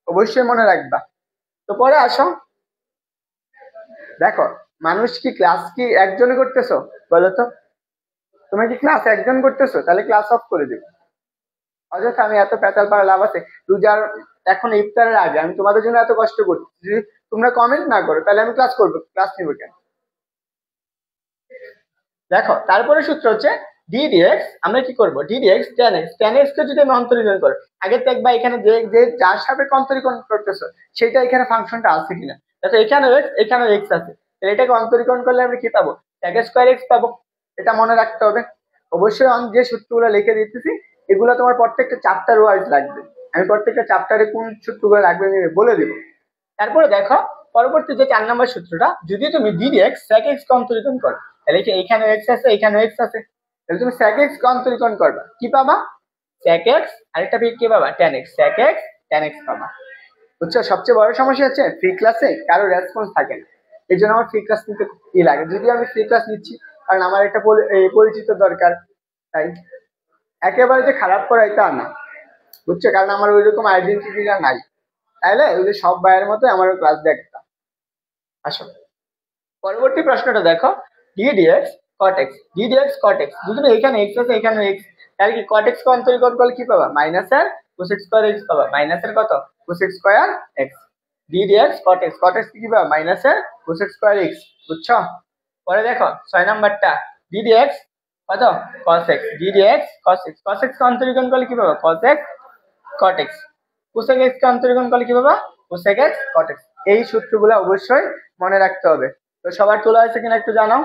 অবশ্যই মনে রাখবা। তো পরে আসো দেখো, মানুষ কি ক্লাস কি একজনই করতেছো বলো তো, তুমি কি ক্লাস একজন করতেছো? তাহলে ক্লাস অফ করে দিবে, অযথা আমি এত পেঁচাল পাড়া লাভ আছে? রোজার এখন ইফতারের আগে আমি তোমাদের জন্য এত কষ্ট করছি, যদি তোমরা কমেন্ট না করো তাহলে আমি ক্লাস করবো, ক্লাস নিবো কেন? দেখো তারপরে সূত্র হচ্ছে ddx, আমরা কি করব ddx tan x, tan x কে যদি আমি অন্তরীকরণ করি আগে দেখবা এখানে যে যে যার সাপেক্ষে অন্তরীকরণ করতেছো সেটা এখানে ফাংশনটা আছে কিনা। দেখো এখানে x এখানে x আছে, তাহলে এটাকে অন্তরীকরণ করলে আমরা কি পাবো sec স্কয়ার x পাবো, এটা মনে রাখতে হবে। অবশ্যই আমি যে সূত্রগুলো লিখে দিতেছি এগুলো তোমার প্রত্যেকটা চ্যাপ্টার ওয়াইজ লাগবে, আমি প্রত্যেকটা চ্যাপ্টারে কোন সূত্রগুলো লাগবে আমি বলে দিব। তারপরে দেখো পরবর্তী যে 4 নম্বর সূত্রটা, যদি তুমি ddx sec x কে অন্তরীকরণ করো তাহলে কি এখানে x আছে এখানে x আছে, তাহলে তুমি sec x কে অন্তরীকরণ করবা কি পাবা sec x, আরেকটা কি পাবা tan x, sec x tan x পাবা। বুঝছো? সবচেয়ে বড় সমস্যা হচ্ছে ফ্রি ক্লাসে কারো রেসপন্স থাকে না, এই জন্য আমার ফ্রি ক্লাস নিতে ই লাগে। যদি আমি ফ্রি ক্লাস নিচ্ছি কারণ আমার একটা পরিচিত দরকার, তাই একেবারে যে খারাপ করা এটা না, বুঝছো? কারণ আমার ওইরকম আইডেন্টিটিটা নাই, তাইলে ওই যে সব ভাইয়ের মতো আমারও ক্লাস দেখতাম। আসো পরবর্তী প্রশ্নটা দেখো, ddx cot x, ddx cot x, যদি এখানে x আছে এখানে x, তাহলে কি cot x কে অন্তরীকরণ করলে কি পাবা মাইনাস এর cos x স্কয়ার x পাবা, মাইনাস এর কত cos x square x, ddx cot x, cot x কি পাবা মাইনাস এর cos x স্কয়ার x, বুঝছো? পরে দেখো 6 নাম্বারটা ddx কত cos x, ddx cos x, cos x কে অন্তরীকরণ করলে কি পাবা cos x cot x, cosec x কে অন্তরীকরণ করলে কি পাবা cosec x cot x। এই সূত্রগুলো অবশ্যই মনে রাখতে হবে। তো সবার তোলা হয়েছে কিনা একটু জানাও।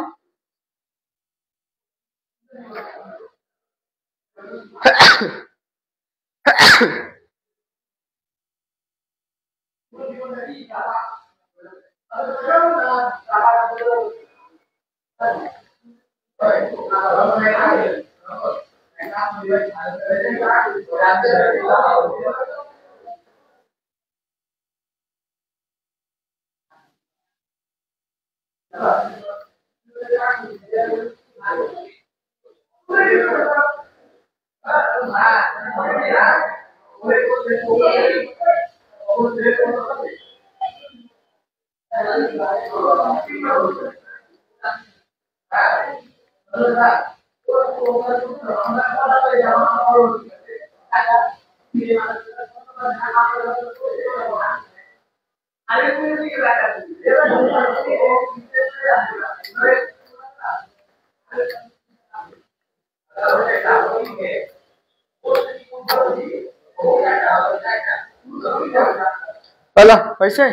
বলো হয়েছে?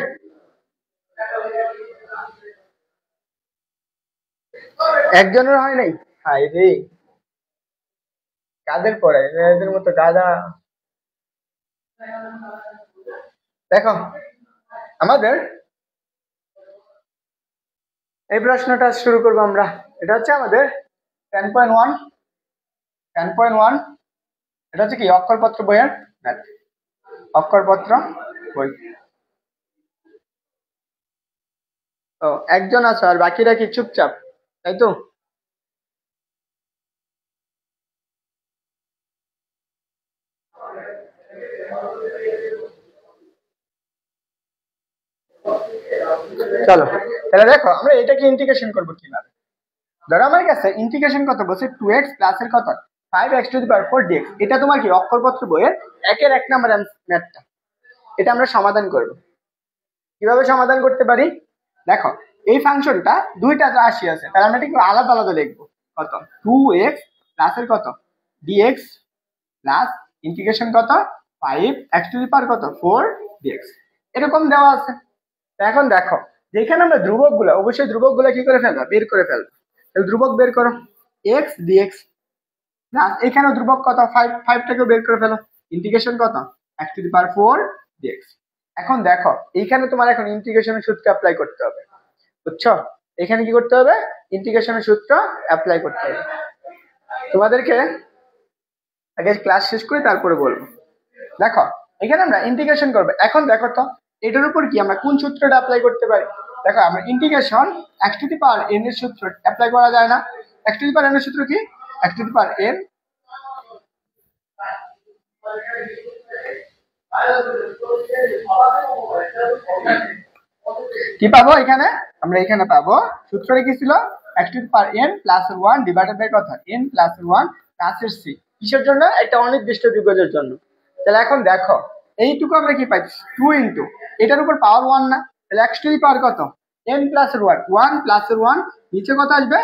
একজনের হয় নাই? হাই রে, কাদের পড়ায় এদের মতো গাদা। দেখো আমাদের এই প্রশ্নটা শুরু করবো আমরা। এটা হচ্ছে আমাদের 10.1, 10.1। এটা হচ্ছে কি অক্ষরপত্র বইয়ের ম্যাথ, অক্ষরপত্র বই। তো একজন আছো আর বাকিরা কি চুপচাপ, তাই তো? চলো তাহলে দেখো আমরা এটাকে ইন্টিগ্রেশন করবো কিভাবে। ধরো আমার কাছে ইন্টিগ্রেশন কত বলছে, 2x প্লাস এর কত 5x⁴ dx। এটা তোমার কি অক্ষরপত্র বইয়ের 1 নম্বর ম্যাথটা। এটা আমরা সমাধান করব। কিভাবে সমাধান করতে পারি দেখো, এই ফাংশনটা দুইটা রাশি আছে, তাহলে আমরা একটু আলাদা আলাদা লিখবো। কত 2x প্লাস এর কত dx প্লাস ইন্টিগ্রেশন কত 5x⁴ কত 4 dx, এরকম দেওয়া আছে। এখন দেখো যেখানে আমরা ধ্রুবক গুলো, অবশ্যই ধ্রুবক গুলো কি করে ফেলবো, বের করে ফেলবো। তাহলে ধ্রুবক বের করো, x dx প্লাস এখানে ধ্রুবক কত 5, 5টাকে বের করে ফেলো, ইন্টিগ্রেশন কত x⁴ dx। এখন দেখো এইখানে তোমার এখন ইন্টিগ্রেশনের সূত্র অ্যাপ্লাই করতে হবে, বুঝছো? এখানে কি করতে হবে, ইন্টিগ্রেশনের সূত্র অ্যাপ্লাই করতে হবে। তোমাদেরকে আগে ক্লাস শেষ করে তারপরে বলবো। দেখো এখানে আমরা ইন্টিগ্রেশন করবো। এখন দেখো তো এটার উপর কি আমরা কোন সূত্রটা অ্যাপ্লাই করতে পারি। দেখো আমরা ইন্টিগ্রেশন x⁴n এর সূত্র অ্যাপ্লাই করা যায় না। x⁴n এর সূত্র কি, x⁴n কি পাবো এখানে, আমরা এখানে পাবো সূত্রটা কি ছিল, x⁴n প্লাস 1 ডিভাইডেড বাই কত n প্লাস 1 প্লাস এর c। কিসের জন্য, একটা অনির্দিষ্ট ত্রিভুজের জন্য। তাহলে এখন দেখো এইটুকু আমরা কি পাইছি 2 ইনটু এটার উপর পাওয়ার 1 না, তাহলে x⁴ কত n প্লাস 1, 1 প্লাস 1 নিচে কত আসবে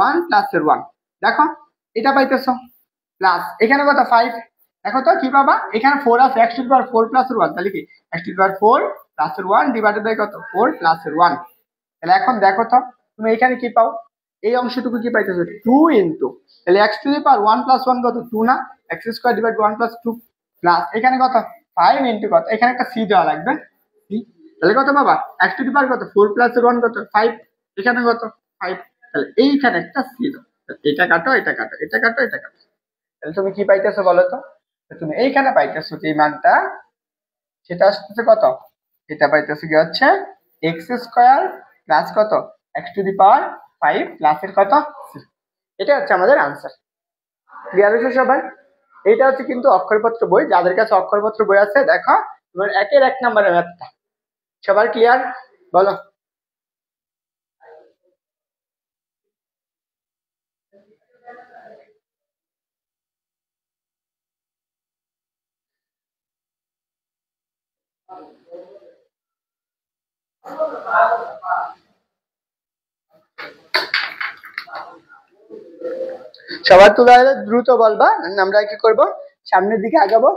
1 প্লাস 1। দেখো এটা পাইতেছো প্লাস এখানে কত 5। দেখো তো কি পাবা, এখানে 4 আছে, x⁴ প্লাস 1, তাহলে কি x⁴ প্লাস 1 ডিভাইডেড বাই কত 4 প্লাস 1। তাহলে এখন দেখো তো তুমি এখানে কি পাও, এই অংশটুকু কি পাইতেছো 2 ইনটু, তাহলে x⁴ 1 প্লাস 1 কত 2 না, x² ডিভাইড 1 প্লাস 2 প্লাস এখানে কত 5 ইনটু কত, এখানে একটা c দেওয়া লাগবে c। তাহলে কত বাবা x⁴ কত 4 প্লাস 1 কত 5, এখানে কত 5, তাহলে এইখানে একটা c দাও। এটা কাটো এটা কাটো এটা কাটো এটা কাটো, তাহলে তুমি কি পাইতেছো বলো তো, তুমি এইখানে পাইতেছো যে মানটা সেটা আসতেছে কত, এটা পাইতেছে কি হচ্ছে x² প্লাস কত x⁵ প্লাস এর কত c। এটা হচ্ছে আমাদের আনসার। ক্লিয়ার হয়েছে সবাই? এইটা হচ্ছে কিন্তু অক্ষরপত্র বই, যাদের কাছে অক্ষরপত্র বই আছে দেখো তোমার 1 নম্বরের ম্যাথটা। সবার ক্লিয়ার বলো? সবার তুলা দ্রুত বলবা, আমরা কি করব সামনের দিকে আগাবো।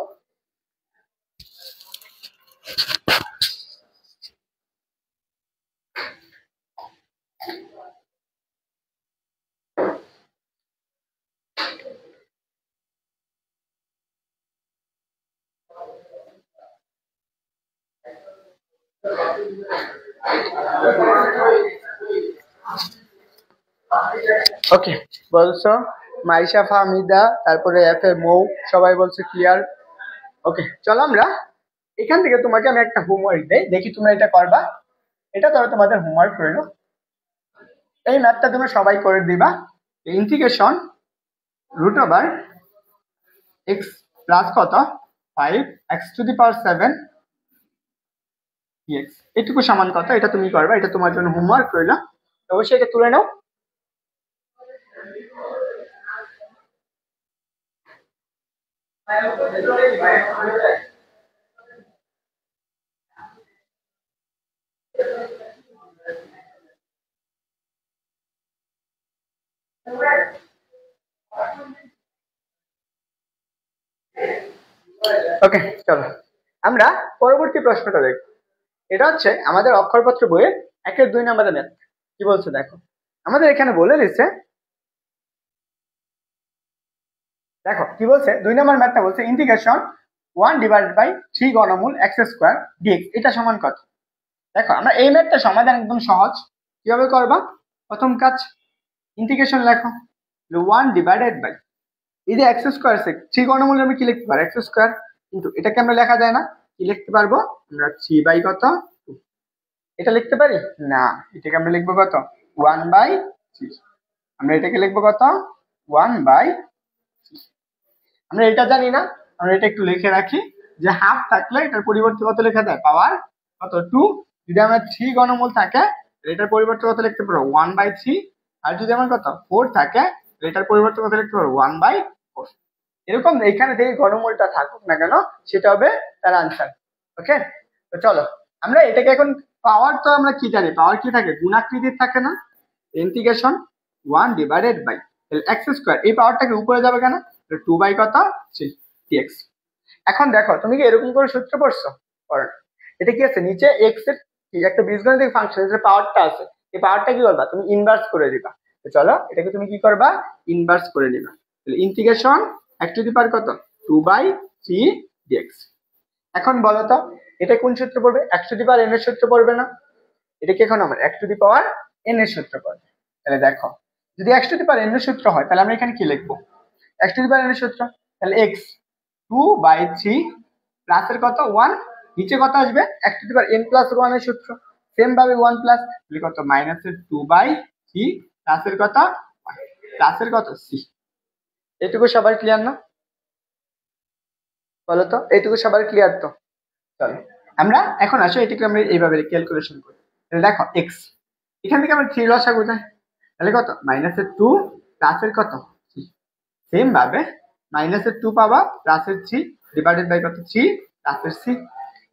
ওকে, বলছো মাইশা ফাহমিদা, তারপরে এফ এ মৌ, সবাই বলছে ক্লিয়ার। ওকে, চলো আমরা এখান থেকে তোমাকে আমি একটা হোমওয়ার্ক দেই, দেখি তোমরা এটা করবা। এটা ধরো তোমাদের হোমওয়ার্ক রইলো, এই ম্যাথটা তুমি সবাই করে দিবা। Integration root over x plus কত 5 x⁻⁷ dx, এটুকু সমান কত, এটা তুমি করবা, এটা তোমার জন্য হোমওয়ার্ক রইলো, অবশ্যই এটা তুলে নাও। ওকে, চলো আমরা পরবর্তী প্রশ্নটা দেখব। এটা হচ্ছে আমাদের অক্ষরপত্র বইয়ের 1-2 নম্বরের ম্যাথ। কি বলছে দেখো, আমাদের এখানে বলে দিচ্ছে, দেখো কি বলছে, 2 নম্বর ম্যাথটা বলছে ইন্টিগ্রেশন 1/3 ঘনমূল x² dx, এটা সমান কত। দেখো আমরা এই ম্যাথটা সমাধান একদম সহজ, কিভাবে করবা, প্রথম কাজ ইন্টিগ্রেশন লেখো 1/, এই যে x² 3 ঘনমূল আমি কি লিখতে পারি x², কিন্তু এটাকে আমরা লেখা যায় না, কি লিখতে পারবো আমরা 3 কত 2, এটা লিখতে পারি না, এটাকে আমরা লিখবো কত 1/3, আমরা এটাকে লিখবো কত 1/3। আমরা এটা জানি না, আমরা এটা একটু লিখে রাখি যে হাফ থাকলে এটার পরিবর্তে কত লেখা যায় পাওয়ার কত 2, যদি আমার 3 ঘনমূল থাকে এটার পরিবর্তে কত লিখতে পারো 1/3, আর যদি আমার কত 4 থাকে এটার পরিবর্তে কত লিখতে পারো 1/4। এরকম এখানে যে ঘনমূলটা থাকুক না কেন সেটা হবে তার আনসার। ওকে, তো চলো আমরা এটাকে এখন, পাওয়ার তো আমরা কি জানি, পাওয়ার কি থাকে গুণাকৃতির থাকে না, ইন্টিগ্রেশন 1/, x², এই পাওয়ারটাকে উপরে যাবে কেন 2 কত 3 dx। এখন দেখো তুমি কি এরকম করে সূত্র পড়ছো, এটা কি আছে নিচে এক্স এর কি একটা বীজগণিতিক ফাংশন, এর পাওয়ারটা আছে, এই পাওয়ারটা কি করবা তুমি ইনভার্স করে দিবা। তো চলো এটাকে তুমি কি করবা ইনভার্স করে নিবা, তাহলে ইন্টিগ্রেশন কত 2/3 dx। এখন বলো তো এটা কোন সূত্র পড়বে, x⁻n এর সূত্র পড়বে না, এটা কি এখন আমার x⁻n এর সূত্র পড়বে। তাহলে দেখো যদি x⁻n এর সূত্র হয় তাহলে আমরা এখানে কি লিখবো, x⁻n এর সূত্র, তাহলে x 2/3 প্লাসের কত 1, নিচে কত আসবে x⁻n+1 এর সূত্র, সেম ভাবে 1 প্লাস কত মাইনাসের 2/3 প্লাসের কত প্লাসের কত c। এটুকু সবার ক্লিয়ার না, বলো তো এইটুকু সবার ক্লিয়ার তো। চলো আমরা এখন আসো এটাকে আমরা এইভাবে ক্যালকুলেশন করি, তাহলে দেখো x, এখান থেকে আমরা 3 লসাগু যায়, তাহলে কত মাইনাসের 2 প্লাসের কত 3, সেম ভাবে মাইনাসের 2 পাবা প্লাসের 3 ডিভাইডেড বাই কত 3 প্লাসের c।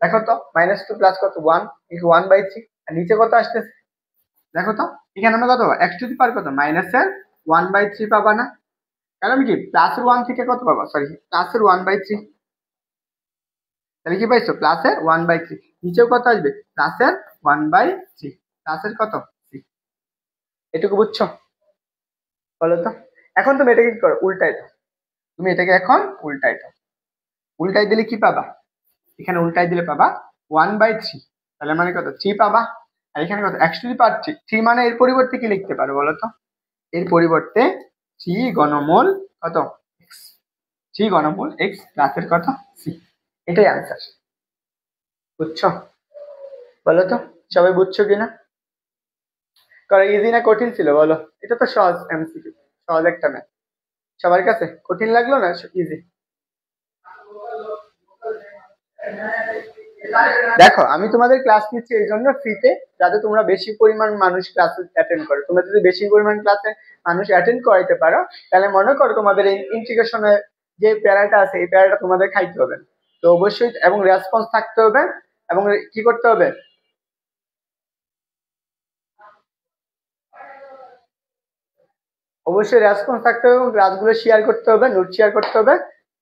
দেখো তো -2 প্লাস কত 1 1/3, আর নিচে কত আসতেছে দেখো তো, এখানে আমরা কত x⁻ কত মাইনাসের 1/3 পাবা না, কারণ কি প্লাসের 1 থেকে কত পাবা, সরি প্লাসের 1/3, তাহলে কি পাইছো প্লাসের 1/3, নিচেও কত আসবে প্লাসের 1/3 প্লাসের কত c। এটুকু বুঝছো, বলো তো। এখন তুমি এটাকে কি করো উল্টাই দাও, তুমি এটাকে এখন উল্টাই দাও, উল্টাই দিলে কি পাবা, এখানে উল্টাই দিলে পাবা 1/3, তাহলে মানে কত 3 পাবা, আর এখানে কত x⁻3, 3 মানে এর পরিবর্তে কি লিখতে পারো বলো তো, এর পরিবর্তে 3 ঘনমূল কত x, 3 ঘনমূল x প্লাসের কত c, এটাই আনসার। বুঝছো, বলো তো সবাই বুঝছো কিনা, কারণ ইজি না কঠিন ছিল বলো, এটা তো সহজ এমসিকিউ, সহজ একটা ম্যাথ, সবার কাছে কঠিন লাগলো না ইজি। দেখো আমি তোমাদের ক্লাস নিচ্ছি এই জন্য ফ্রিতে, যাতে তোমরা বেশি পরিমাণ মানুষ ক্লাস অ্যাটেন্ড করো, তোমরা যদি বেশি পরিমাণ ক্লাসে মানুষ অ্যাটেন্ড করাইতে পারো তাহলে মনে করো তোমাদের এই ইন্টিগ্রেশনের যে প্যারাটা আছে এই প্যারাটা তোমাদের খাইতে হবে, তো অবশ্যই এবং রেসপন্স থাকতে হবে, এবং কি করতে হবে অবশ্যই রেসপন্স থাকতে হবে, এবং ক্লাসগুলো শেয়ার করতে হবে, নোট শেয়ার করতে হবে,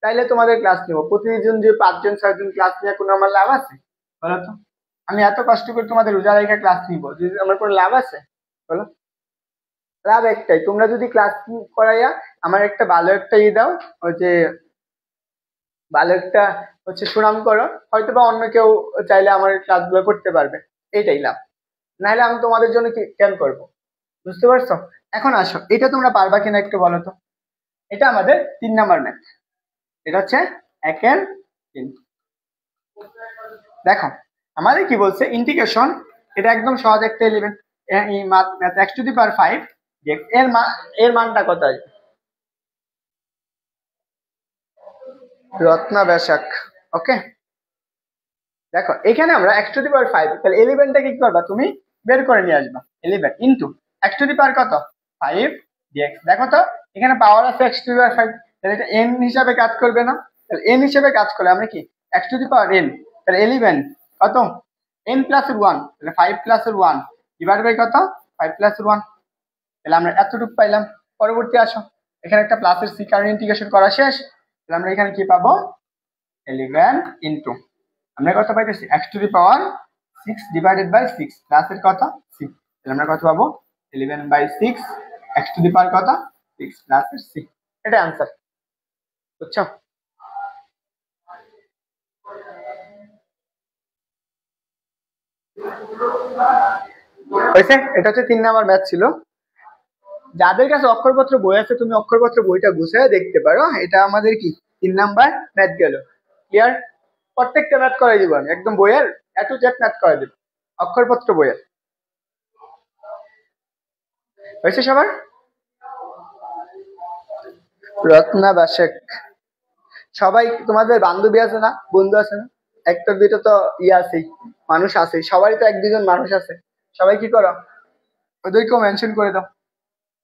তাইলে তোমাদের ক্লাস নিব। প্রতিদিন যে 5 জন 6 জন ক্লাস নিয়ে কোনো আমার লাভ আছে বলো তো, আমি এত কষ্ট করে তোমাদের রোজা রেখে ক্লাস নিব, যদি আমার কোনো লাভ আছে বলো, লাভ একটাই, তোমরা যদি ক্লাস করাইয়া আমার একটা ভালো একটা দাও, ওই যে ভালো একটা সুনাম করো, হয়তো বা অন্য কেউ চাইলে আমার ক্লাসগুলো করতে পারবে। এইটাই লাভ, নাহলে আমি তোমাদের জন্য কি কেন করব? বুঝতে পারছো? এখন আসো, এটা তোমরা পারবা কিনা একটু বলো তো। এটা আমাদের 3 নাম্বার ম্যাথ। এটা হচ্ছে 1 এর 3। দেখো আমাদের কি বলছে, ইন্টিগ্রেশন, এটা একদম সহজ একটা এলিমেন্ট। এই ম্যাথ x⁵ এর মানটা কত আসবে? রত্না ব্যাসাক। ওকে, দেখো এখানে আমরা x⁵, তাহলে 11টা কি করবা তুমি? বের করে নিয়ে আসবা। 11 ইন্টু x⁵ কত? 5 dx। দেখো তো এখানে পাওয়ার আছে x⁵, তাহলে এটা n হিসাবে কাজ করবে না? তাহলে n হিসাবে কাজ করলে আমরা কি x⁴n, তাহলে 11 কত? n প্লাস 1, তাহলে 5 প্লাস 1 ডিভাইড বাই কত? 5 প্লাস 1। তাহলে আমরা এতটুকু পাইলাম। পরবর্তী আসো, এখানে একটা প্লাসের c, কারণ ইন্টিগ্রেশন করা শেষ। তাহলে আমরা এখানে কি পাবো? 11 ইন্টু আমরা কত পাইতেছি? x⁶ ডিভাইডেড বাই 6 প্লাসের কত? 6। তাহলে আমরা কত পাবো? 11/6 x⁴ কত? 6 প্লাসের 6। এটা आंसर, বুঝছো? হয়েছে? এটা হচ্ছে 3 নাম্বার ম্যাথ ছিল। যাদের কাছে অক্ষরপত্র বই আছে তুমি অক্ষরপত্র বইটা গুছিয়ে দেখতে পারো। এটা আমাদের কি 3 নাম্বার ম্যাথ গেল। ক্লিয়ার? প্রত্যেকটা ম্যাথ করে দিব আমি, একদম বইয়ের এ টু জেড ম্যাথ করে দিব, অক্ষরপত্র বইয়ের। হয়েছে সবার? রত্না বাসক। সবাই তোমাদের বান্ধবী আছে না, বন্ধু আছে না? একটা দুইটা তো আছেই, মানুষ আছে, সবারই তো 1-2 জন মানুষ আছে। সবাই কি করো, ওদেরকেও মেনশন করে দাও।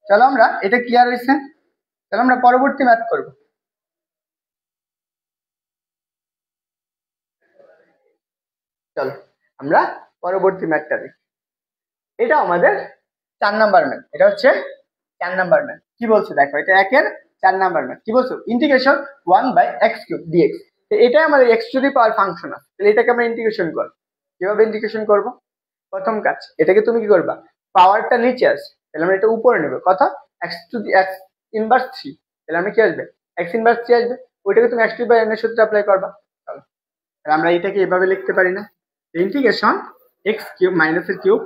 চলো আমরা, এটা ক্লিয়ার হয়েছে? চলো আমরা পরবর্তী ম্যাথ করব। চলো আমরা পরবর্তী ম্যাথটা দেখি। এটা আমাদের 4 নাম্বার ম্যাথ। এটা হচ্ছে 4 নাম্বার ম্যাথ। কি বলছে দেখো, এটা 1 এর 4 নাম্বার ম্যাথ। কি বলছো? Integration 1/x³ dx। এটাই আমাদের x⁴ ফাংশন আছে, তাহলে এটাকে আমরা ইন্টিগ্রেশন করব। কিভাবে ইন্টিগ্রেশন করব? প্রথম কাজ, এটাকে তুমি কি করবা? পাওয়ারটা নিচে আসে, তাহলে আমরা এটা উপরে নেব। কত? x inverse 3। তাহলে আমরা কি আসবে? x ইনভার্স 3 আসবে। ওইটাকে তুমি x⁴n এর সূত্রে অ্যাপ্লাই করবা। চলো, তাহলে আমরা এটাকে এভাবে লিখতে পারি না? Integration x³ -এর³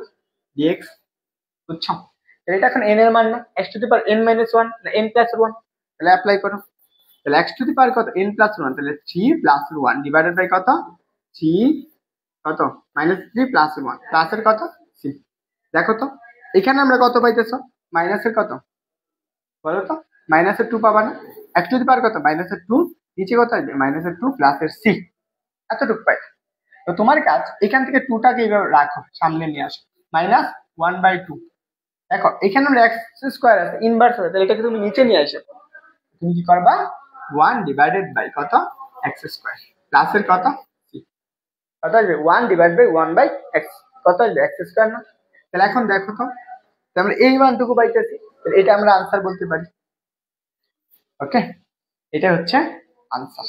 dx। বুঝছো? তাহলে এটা এখন n এর মান না, x⁴n - 1 না n + 1। তাহলে অ্যাপ্লাই করো। তাহলে x⁴ কত? n + 1, তাহলে 3 + 1 ডিভাইডেড বাই কত? 3 কত? -3 + 1 প্লাসের কত? 6। দেখো তো এখানে আমরা কত পাইতেছো? মাইনাসের কত বলো তো? মাইনাসের 2 পাবা না? x⁴ কত? -2, নিচে কত আসবে? -2 প্লাসের 6। এতটুকু পাই। তো তোমার কাজ এখান থেকে 2টাকে এইভাবে রাখো, সামনে নিয়ে আসো, -1/2। দেখো এখানে আমরা x² আছে, ইনভার্স আছে, তাহলে এটাকে তুমি নিচে নিয়ে আসো। তুমি কি করবা? 1 ডিভাইডেড বাই কত? x² প্লাসের কত? 6। কত আসবে? 1 ডিভাইড বাই 1/x, কত আসবে? x² না? তাহলে এখন দেখো তো, আমরা এই মানটুকু পাইতেছি, তাহলে এটা আমরা আনসার বলতে পারি। ওকে, এটা হচ্ছে আনসার।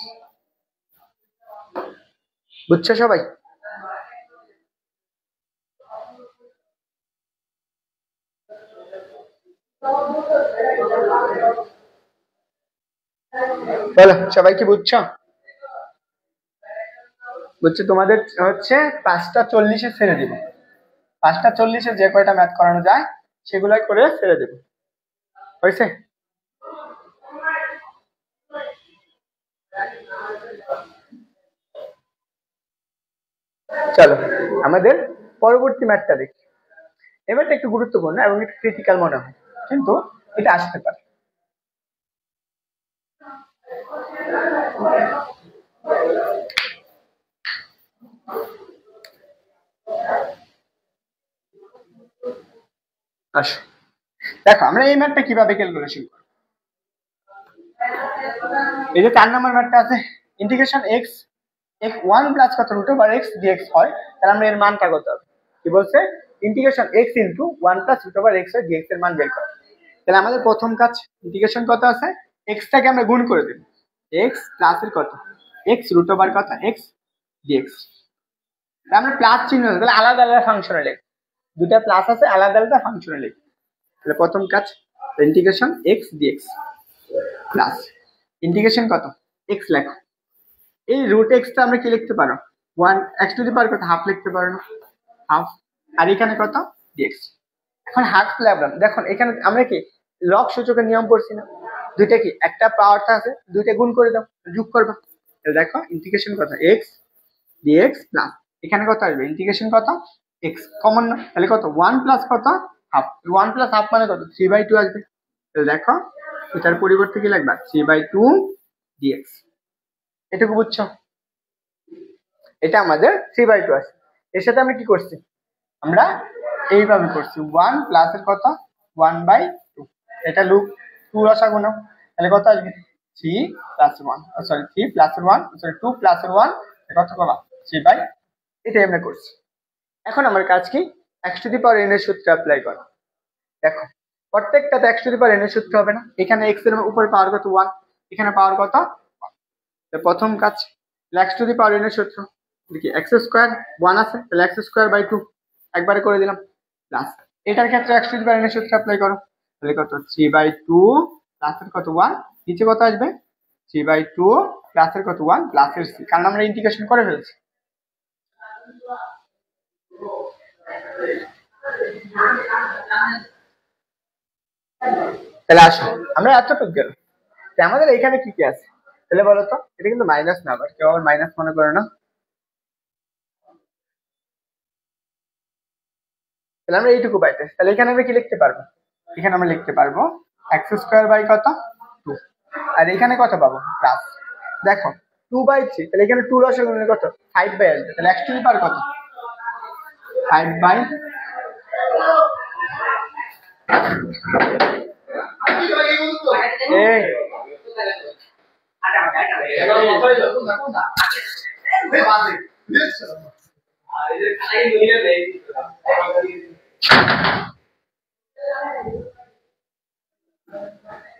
বুঝছো সবাই? বলো সবাই কি বুঝছো? বুঝছো? তোমাদের হচ্ছে 5টা 40-এ ছেড়ে দিব। 5টা 40-এ যে কয়টা ম্যাথ করানো যায় সেগুলাই করে ছেড়ে দেব। হয়েছে? চলো আমাদের পরবর্তী ম্যাথটা দেখি। এবারটা একটু গুরুত্বপূর্ণ এবং একটু ক্রিটিক্যাল মনে হয়, কিন্তু এটা আসতে পারে। আসো দেখো আমরা এই ম্যাথটা কিভাবে ক্যালকুলেশন করব। এই যে 4 নাম্বার ম্যাথটা আছে, ইন্টিগ্রেশন x1 প্লাস কত √x dx হয়, তাহলে আমরা এর মানটা কত হবে? কি বলছে? Integration x into 1 plus √x dx এর মান বের করো। তাহলে আমাদের প্রথম কাজ, ইন্টিগ্রেশন কত আছে? x টাকে আমরা গুণ করে দেব। x প্লাসের কত? x √, কত? x dx। তাহলে আমরা প্লাস চিহ্ন, তাহলে আলাদা আলাদা ফাংশনে লিখ, দুটো প্লাস আছে, আলাদা আলাদা ফাংশনে লিখ। তাহলে প্রথম কাজ, integration x dx plus integration কত? x লেখো। এই √x টা আমরা কি লিখতে পারো? 1 x⁴ কত? হাফ লিখতে পারো না? হাফ আর এখানে কত ডিএক্স। এখন হাফ ল্যাবরাম দেখুন এখানে আমরা কি লগ সূচকের নিয়ম পড়ছি না, দুইটা কি একটা পাওয়ারটা আছে দুইটা গুণ করে দাও, যোগ করবা। দেখো ইন্টিগ্রেশন কত এক্স ডিএক্স প্লাস এখানে কত আসবে ইন্টিগ্রেশন কত এক্স কমন না, তাহলে কত 1 প্লাস কত হাফ, 1 প্লাস হাফ মানে কত 3/2 আসবে। তাহলে দেখো এটার পরিবর্তে কি লিখবা 3/2 ডিএক্স। এটুকু বুঝছো? এটা আমাদের 3/2 আছে। এর সাথে আমরা কি করছি, আমরা এইভাবে করছি 1 প্লাস এর কত 1/2, এটা লুপ 2 লসাগু নাও, তাহলে কত আসবে 3 plus 1 sorry 3 plus 1 sorry 2 plus 1 কত পাবা 3/, এটাই আমরা করছি। এখন আমার কাজ কি x two the power n এর সূত্র অ্যাপ্লাই করা। দেখো প্রত্যেকটাতে x two the power n এর সূত্র হবে না, এখানে x এর উপরে পাওয়ার কত 1, এখানে পাওয়ার কত 1। প্রথম কাজ x two the power n এর সূত্র দেখি x স্কয়ার 1 আছে, তাহলে x স্কয়ার বাই 2 একবারে করে দিলাম প্লাস এটার ক্ষেত্রে x two the power n এর সূত্র অ্যাপ্লাই করো, তাহলে কত 3/2 প্লাস এর কত 1, নিচে কত আসবে 3/2 প্লাস এর কত 1 প্লাস এর c, কারণ আমরা ইন্টিগ্রেশন করে ফেলছি। তাহলে আসো আমরা এতটুকু গেল, আমাদের এখানে কি কি আছে তাহলে বলো তো, এটা কিন্তু মাইনাস না, আবার কেউ আবার মাইনাস মনে করে না। তাহলে আমরা এইটুকু পাইতেছি, তাহলে এখানে আমরা কি লিখতে পারবো, এখানে আমরা লিখতে পারবো x স্কয়ার বাই কত 2, আর এখানে কত পাবো প্লাস দেখো 2/3, তাহলে এখানে 2 লসাগু নিলে কত 5/, আসবে, তাহলে x টু দি পাওয়ার কত 5/,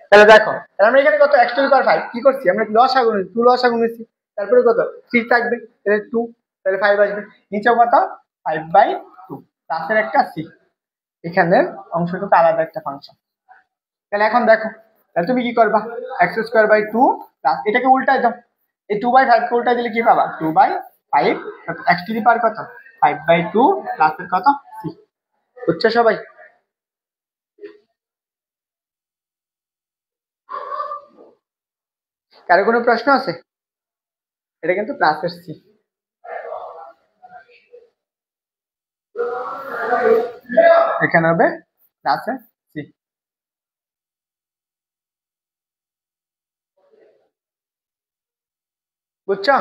তাহলে দেখো তাহলে আমরা এখানে কত x টু দি পাওয়ার 5 কি করছি আমরা লসাগু নিচ্ছি 2 লসাগু নিচ্ছি, তারপরে কত 3 থাকবে তাহলে 2, তাহলে 5 আসবে, নিচেও কত 5/2 প্লাসের একটা c, এখানের অংশটুকু আলাদা একটা ফাংশন। তাহলে এখন দেখো তাহলে তুমি কি করবা x স্কয়ার বাই 2 প্লাস এটাকে উল্টাই দাও, এই 2/5 কে উল্টাই দিলে কি পাবা 2/5 x টু দি পাওয়ার কত 5/2 প্লাস এর কত c। বুঝছো সবাই? কারো কোনো প্রশ্ন আছে? এটা কিন্তু প্লাসের c, এখানে হবে প্লাসের c। বুঝছো?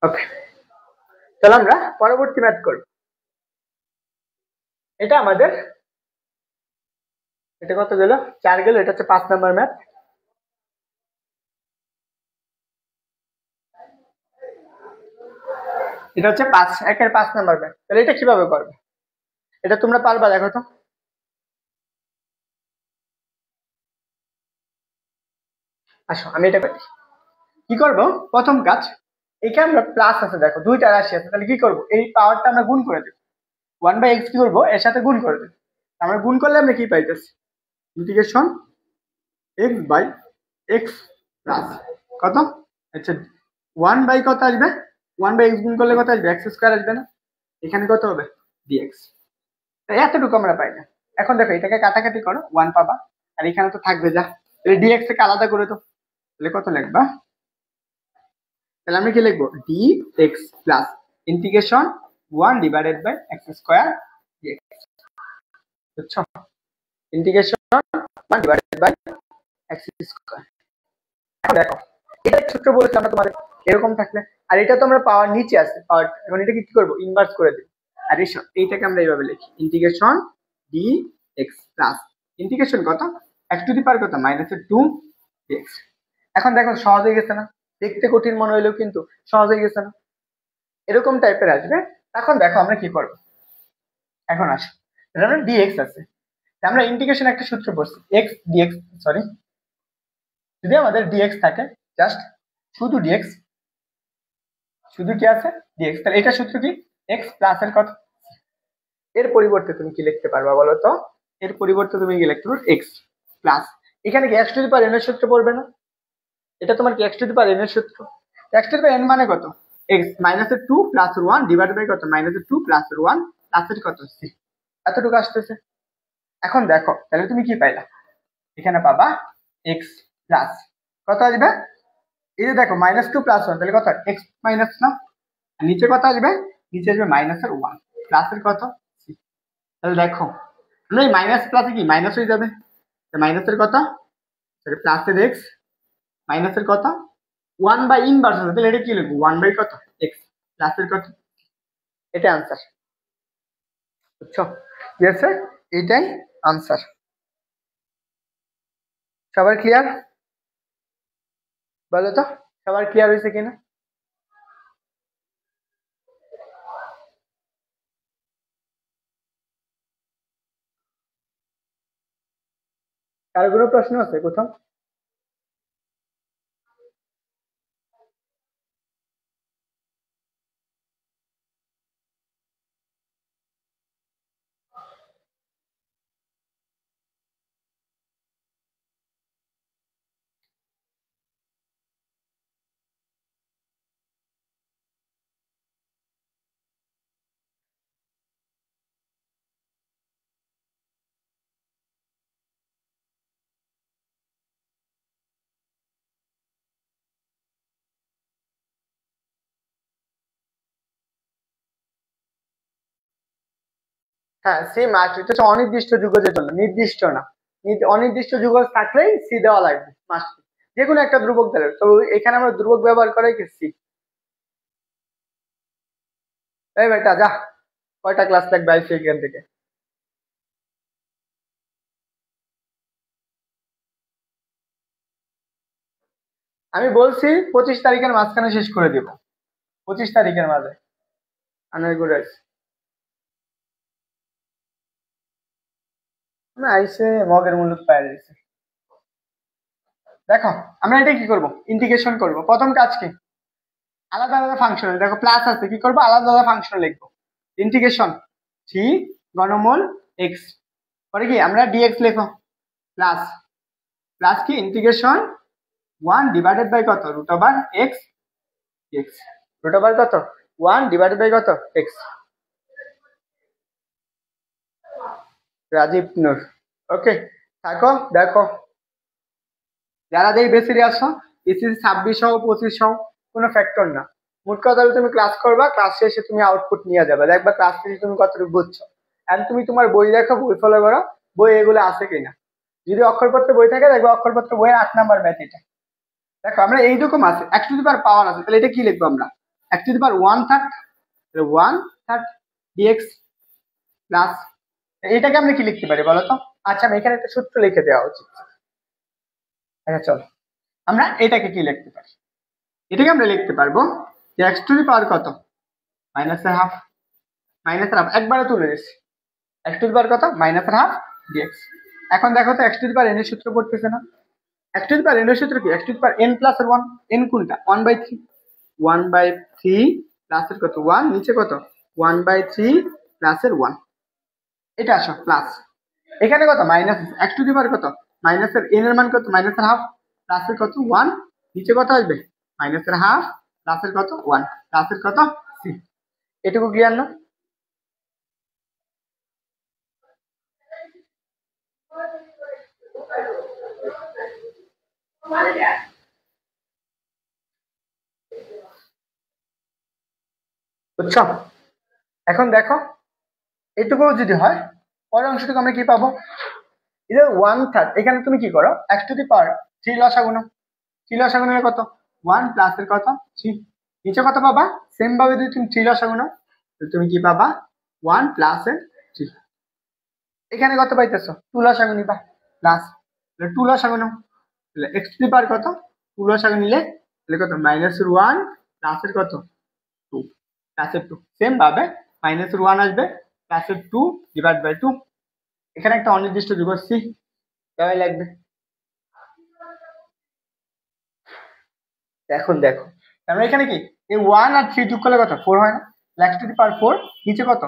ওকে, তাহলে আমরা পরবর্তী ম্যাথ করব। এটা আমাদের এটা কত গেল 4 গেল, এটা হচ্ছে 5 নাম্বার ম্যাথ। এটা হচ্ছে 5 নাম্বার ম্যাথ। তাহলে এটা কিভাবে করবে, এটা তোমরা পারবা দেখো তো। আসো আমি এটা করি, কি করব প্রথম কাজ এখানে আমরা প্লাস আছে দেখো দুইটা রাশি আছে, তাহলে কি করব এই পাওয়ারটা আমরা গুণ করে দেব, 1/x কি করব এর সাথে গুণ করে দেব, আমরা গুণ করলে আমরা কি পাইতেছি ইন্টিগ্রেশন x/x প্লাস কত আচ্ছা 1/, কত আসবে 1/x গুণ করলে কত আসবে x স্কয়ার আসবে না, এখানে কত হবে dx। এতটুকু আমরা পাই না। এখন দেখো এটাকে কাটাকাটি করো 1 পাবা, আর এখানে তো থাকবে যা, তাহলে dx থেকে আলাদা করে দাও, তাহলে কত লিখবা, তাহলে আমি কি লিখবো dx plus integration 1/x square dx। বুঝছো, ইন্টিগ্রেশন 1/x স্কয়ার। এখন দেখো এটা ছোট বলেছিলাম আমরা তোমাদের এরকম থাকলে, আর এটা তো আমরা পাওয়ার নিচে আছে পাওয়ার, এখন এটাকে কি করবো ইনভার্স করে দেব, আর এইটাকে আমরা এইভাবে লিখি integration d x plus integration কত এক্স টু দি পাওয়ার কত মাইনাসের 2 এক্স। এখন দেখো সহজ হয়ে গেছে না, দেখতে কঠিন মনে হইলেও কিন্তু সহজ হয়ে গেছে না, এরকম টাইপের আসবে। এখন দেখো আমরা কি করব, এখন আসো এটা আমরা ডিএক্স আছে, আমরা ইন্টিগ্রেশন একটা সূত্র পড়ছি এক্স ডিএক্স, সরি যদি আমাদের ডিএক্স থাকে জাস্ট শুধু ডিএক্স, শুধু কি আছে ডিএক্স, তাহলে এটা সূত্র কি এক্স প্লাস এর কত, এর পরিবর্তে তুমি কি লিখতে পারবা বলো তো, এর পরিবর্তে তুমি কি লিখতে পারো এক্স প্লাস, এখানে কি x to the power N এর সূত্র পড়বে না, এটা তোমার কি x to the power N এর সূত্র, x to the power N মানে কত এক্স মাইনাসের 2 প্লাস 1 ডিভাইডেড বাই কত মাইনাসের 2 প্লাস 1 প্লাসের কত সি, এতটুকু আসতেছে। এখন দেখো তাহলে তুমি কি পাইলা, এখানে পাবা এক্স প্লাস কত আসবে, এই যে দেখো -2 প্লাস 1 তাহলে কত এক্স মাইনাস না, আর নিচে কত আসবে, নিচে আসবে মাইনাসের 1 প্লাসের কত সি। তাহলে দেখো আমরা এই মাইনাস প্লাসে কি মাইনাস হয়ে যাবে, মাইনাসের কত প্লাসের এক্স মাইনাসের কত 1 বাই ইনভার্স আছে, তাহলে এটা কি লিখবো 1 বাই কত এক্স প্লাসের কত, এটা आंसर, বুঝছো কি আছে, এটাই आंसर। সবার ক্লিয়ার বলো তো, সবার ক্লিয়ার হয়েছে কিনা, কারো কোনো প্রশ্ন আছে কোথাও? হ্যাঁ সি মাস্ট, এটা হচ্ছে অনির্দিষ্ট যুগজের জন্য, নির্দিষ্ট না, অনির্দিষ্ট যুগজ থাকলেই সি দেওয়া লাগবে মাস্ট, যে কোনো একটা ধ্রুবক দিলে, তো এখানে আমরা ধ্রুবক ব্যবহার করাই কি সি। এই বেটা যা, কয়টা ক্লাস লাগবে আইসি এখান থেকে, আমি বলছি 25 তারিখের মাঝখানে শেষ করে দিব, 25 তারিখের মাঝে আনার ঘুরে আসি না, আইসে মগের মুলুক পায়ে দিয়েছে। দেখো আমরা এটা কি করব, ইন্টিগ্রেশন করব, প্রথম কাজ কি আলাদা আলাদা ফাংশন, দেখো প্লাস আছে কি করবো আলাদা আলাদা ফাংশন লিখবো, ইন্টিগ্রেশন থ্রি ঘনমূল এক্স, পরে কি আমরা ডিএক্স লিখো প্লাস, প্লাস কি ইন্টিগ্রেশন 1 ডিভাইডেড বাই কত root over x x, root over কত 1 ডিভাইডেড বাই কত এক্স। রাজীব নূর, ওকে থাকো। দেখো যারা যেই বেসিরে আসো এসিসি 26 সহ 25 সহ কোনো ফ্যাক্টর না, মোট কথা হলো তুমি ক্লাস করবা, ক্লাস শেষে তুমি আউটপুট নিয়ে যাবে, দেখবা ক্লাস শেষে তুমি কতটুকু বুঝছো, আর তুমি তোমার বই দেখো, বই ফলো করো, বই এগুলো আছে কিনা, যদি অক্ষরপত্র বই থাকে দেখবে অক্ষরপত্র বইয়ের 8 নাম্বার ম্যাথ এটা। দেখো আমরা এইরকম আছে এক্স টু দি পাওয়ার পাওয়ার আছে, তাহলে এটা কি লিখবো আমরা x to the power 1/3, 1/3 dx plus, এটাকে আমরা কি লিখতে পারি বলো তো, আচ্ছা আমি এখানে একটা সূত্র লিখে দেওয়া উচিত। আচ্ছা চলো আমরা এটাকে কি লিখতে পারি, এটাকে আমরা লিখতে পারবো যে এক্স টু দি পাওয়ার কত মাইনাসের হাফ, মাইনাসের হাফ একবারে তুলে দিচ্ছি, এক্স টু দি পাওয়ার কত মাইনাসের হাফ ডিএক্স। এখন দেখো তো x to the power N এর সূত্র পড়তেছে না, x to the power N এর সূত্র কি x to the power n plus এর 1, এন কোনটা 1/3, 1/3 প্লাসের কত 1 নিচে কত 1/3 প্লাসের 1, এটা আসো প্লাস, এখানে কত minus x to the power কত মাইনাসের এন এর মান কত মাইনাসের হাফ প্লাসের কত 1, নিচে কত আসবে মাইনাসের হাফ প্লাসের কত 1 প্লাসের কত সি, এটুকু ক্লিয়ার না? বুঝছো? এখন দেখো এটুকু যদি হয় পরের অংশটুকু আমরা কি পাবো, এটা 1/3, এখানে তুমি কি করো এক্স টু দি পাওয়ার 3 লসাগু নাও, 3 লসাগু নিলে কত 1 প্লাসের কত 3, নিচে কত পাবা সেম ভাবে যদি তুমি 3 লসাগু নাও তুমি কি পাবা 1 প্লাসের 3, এখানে কত পাইতেছো, 2 লসাগু নিবা প্লাস 2 লসাগু নাও, তাহলে এক্স টু দি পাওয়ার কত, 2 লসাগু নিলে তাহলে কত -1 প্লাসের কত 2 প্লাসের 2, সেম ভাবে -1 আসবে প্লাসের 2 ডিভাইড বাই 2, এখানে একটা অনির্দিষ্ট ধ্রুবক সি দেওয়াই লাগবে। এখন দেখো আমরা এখানে কি এই 1 আর 3 যোগ করলে কত 4 হয় না, x টু দি পাওয়ার 4 নিচে কত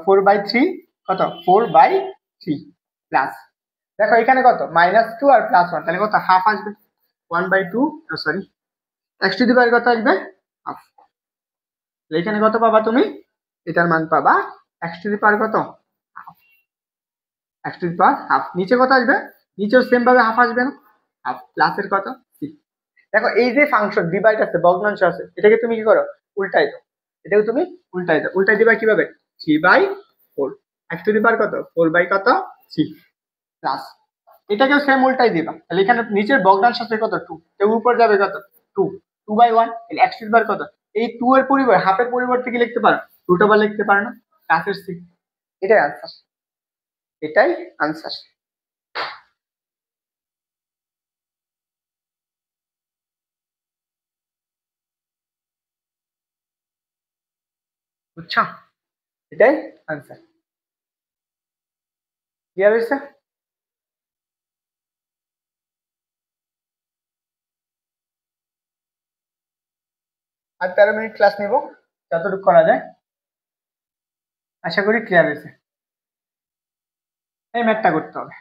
4/3 কত 4/3 প্লাস দেখো এখানে কত -2 আর +1 তাহলে কত হাফ আসবে 1/2 sorry x two the power কত আসবে হাফ, তাহলে এখানে কত পাবা তুমি, এটার মান পাবা x টু দি পাওয়ার কত x two the power half, নিচে কত আসবে নিচেও সেম ভাবে হাফ আসবে না, হাফ প্লাসের কত c। দেখো এই যে ফাংশন ডিভাইড আছে ভগ্নাংশ আছে এটাকে তুমি কি করো উল্টাই দাও, এটাকে তুমি উল্টাই দাও, উল্টাই দিবা কিভাবে 3/4 x টু দি পাওয়ার কত 4 বাই কত 3 প্লাস এটাকেও সেম উল্টাই দিবা, তাহলে এখানে নিচের ভগ্নাংশ আছে কত 2, তো উপর যাবে কত 2 2/1, তাহলে x টু দি পাওয়ার কত এই 2 এর পরিবর্তে হাফের পরিবর্তে কি লিখতে পারো রুট ওভার লিখতে পারো না, প্লাসের 6, এটাই আনসার, এটাই আনসার। বুঝছো, এটাই আনসার, ক্লিয়ার হয়েছে? আর 13 মিনিট ক্লাস নিব যতটুকু করা যায়, আশা করি ক্লিয়ার হয়েছে। এই ম্যাথটা করতে হবে।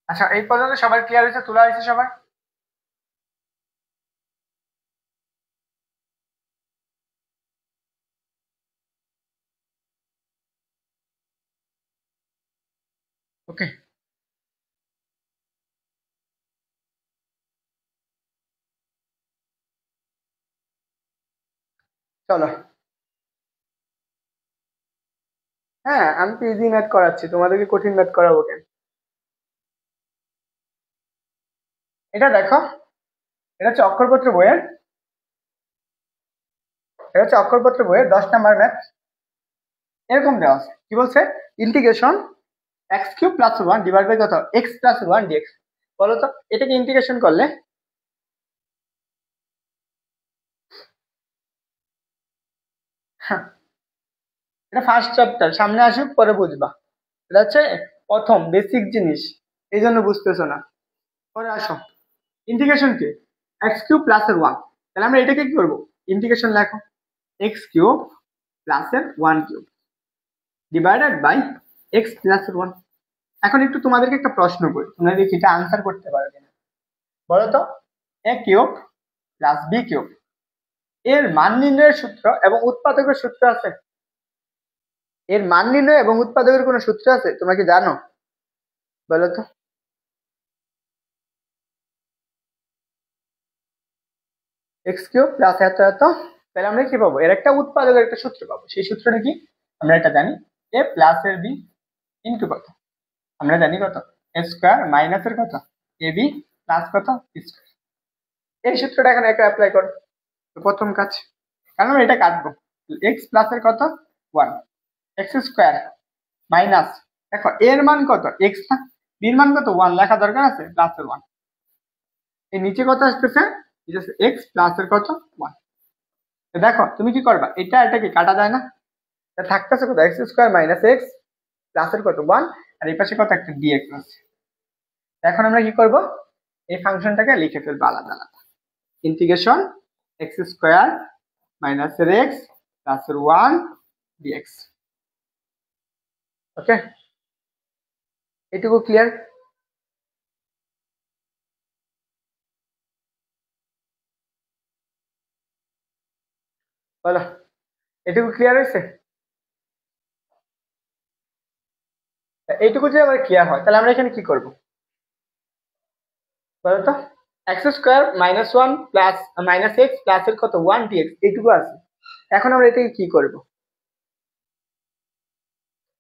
আচ্ছা এই পর্যন্ত সবার ক্লিয়ার হয়েছে, তোলা হয়েছে সবার? ওকে, চলো। হ্যাঁ আমি তো ইজি ম্যাথ করাচ্ছি, তোমাদেরকে কঠিন ম্যাথ করাবো কেন? এটা দেখো, এটা হচ্ছে অক্ষরপত্র বইয়ের, এটা হচ্ছে অক্ষরপত্র বইয়ের 10 নম্বর ম্যাথ। এরকম দেওয়া আছে কি বলছে, ইন্টিগ্রেশন x³ + 1 ডিভাইড বাই কত x + 1 dx। বলো তো এটাকে ইন্টিগ্রেশন করলে হ্যাঁ, এটা ফার্স্ট চ্যাপ্টার, সামনে আসুক পরে বুঝবা, এটা হচ্ছে প্রথম বেসিক জিনিস, এই জন্য বুঝতেছো না, পরে আসো। ইন্টিগ্রেশন কি x³ + 1, তাহলে আমরা এটাকে কি করবো ইন্টিগ্রেশন লেখো x³ + 1³ ডিভাইডেড বাই x + 1। এখন একটু তোমাদেরকে একটা প্রশ্ন করি, তোমরা দেখি এটা আনসার করতে পারো কিনা, বলো তো a³ + b³ এর মান নির্ণয়ের সূত্র এবং উৎপাদকের সূত্র আছে? এর মান নির্ণয় এবং উৎপাদকের কোনো সূত্র আছে তোমরা কি জানো, বলো তো? x³ + এত এত, তাহলে আমরা কি পাবো এর একটা উৎপাদকের একটা সূত্র পাবো, সেই সূত্রটা কি আমরা এটা জানি, a + এর b ইনটু কত আমরা জানি কত a² - এর কত ab প্লাস কত b²। এই সূত্রটা এখন একা অ্যাপ্লাই করো, তো প্রথম কাজ কারণ এটা কাটবো, x + এর কত 1 x² মাইনাস দেখো এর মান কত x না, b এর মান কত 1 লেখা দরকার আছে প্লাসের 1, এই নিচে কত আসতেছে x + এর কত 1। দেখো তুমি কি করবা এটা এটাকে কাটা যায় না, তা থাকতেছে কত x² - x প্লাসের কত 1 আর এই পাশে কত একটা dx আছে। এখন আমরা কি করব এই ফাংশনটাকে লিখে ফেলবো আলাদা আলাদা, ইন্টিগ্রেশন x² - এর x প্লাসের 1 dx। ওকে, এটুকু ক্লিয়ার? বলো এটুকু ক্লিয়ার হয়েছে? এইটুকু যদি আবার ক্লিয়ার হয় তাহলে আমরা এখানে কি করব বলতো, x² - 1 প্লাস -x প্লাসের কত 1 dx এইটুকু আছে। এখন আমরা এটাকে কি করব,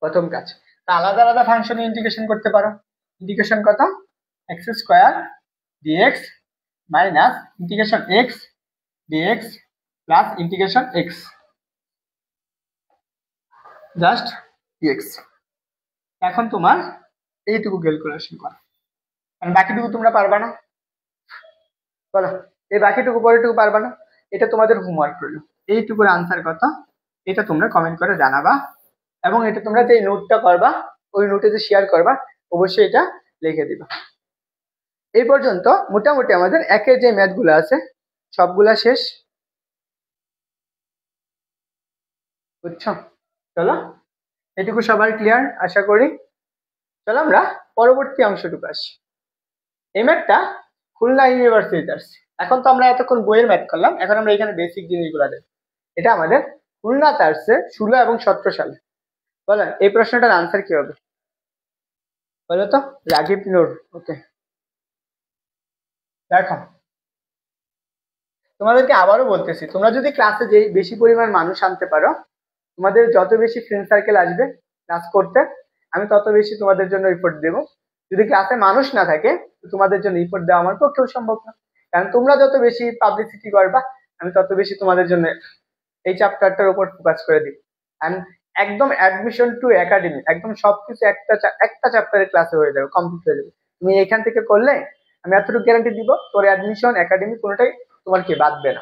প্রথম কাজ আলাদা আলাদা ফাংশনে ইন্টিগ্রেশন করতে পারো, ইন্টিগ্রেশন কত x² dx minus integration x dx plus integration x just dx. এখন তোমার এইটুকু ক্যালকুলেশন করো, কারণ বাকিটুকু তোমরা পারবা না। বলো এই বাকিটুকু পরেটুকু পারবা না, এটা তোমাদের হোমওয়ার্ক রইল। এইটুকুর আনসার কত এটা তোমরা কমেন্ট করে জানাবা, এবং এটা তোমরা যে নোটটা করবা ওই নোটে যে শেয়ার করবা অবশ্যই এটা লিখে দিবা। এই পর্যন্ত মোটামুটি আমাদের একের যে ম্যাথ গুলো আছে সবগুলা শেষ, বুঝছো? চলো এটুকু সবার ক্লিয়ার আশা করি। চলো আমরা পরবর্তী অংশটুকু আসি। এই ম্যাথটা খুলনা ইউনিভার্সিটিতে আসছে। এখন তো আমরা এতক্ষণ বইয়ের ম্যাথ করলাম, এখন আমরা এখানে বেসিক জিনিসগুলো দেখ। এটা আমাদের খুলনাতে আসছে 16 এবং 17 সালে। বলেন এই প্রশ্নটার আনসার কি হবে বলো তো? রাগিব নূর। ওকে, দেখো তোমাদেরকে আবারও বলতেছি, তোমরা যদি ক্লাসে যে বেশি পরিমাণ মানুষ আনতে পারো, তোমাদের যত বেশি ফ্রেন্ড সার্কেল আসবে ক্লাস করতে, আমি তত বেশি তোমাদের জন্য রিপোর্ট দেবো। যদি ক্লাসে মানুষ না থাকে তোমাদের জন্য রিপোর্ট দেওয়া আমার পক্ষেও সম্ভব না, কারণ তোমরা যত বেশি পাবলিসিটি করবা আমি তত বেশি তোমাদের জন্য এই চ্যাপ্টারটার উপর ফোকাস করে দিই। অ্যান্ড একদম অ্যাডমিশন টু একাডেমি একদম সবকিছু একটা চ্যাপ্টারের ক্লাসে হয়ে যাবে, কমপ্লিট হয়ে যাবে। তুমি এখান থেকে করলে আমি এতটুকু গ্যারান্টি দিব তোর অ্যাডমিশন একাডেমি কোনোটাই তোমার কি বাদবে না।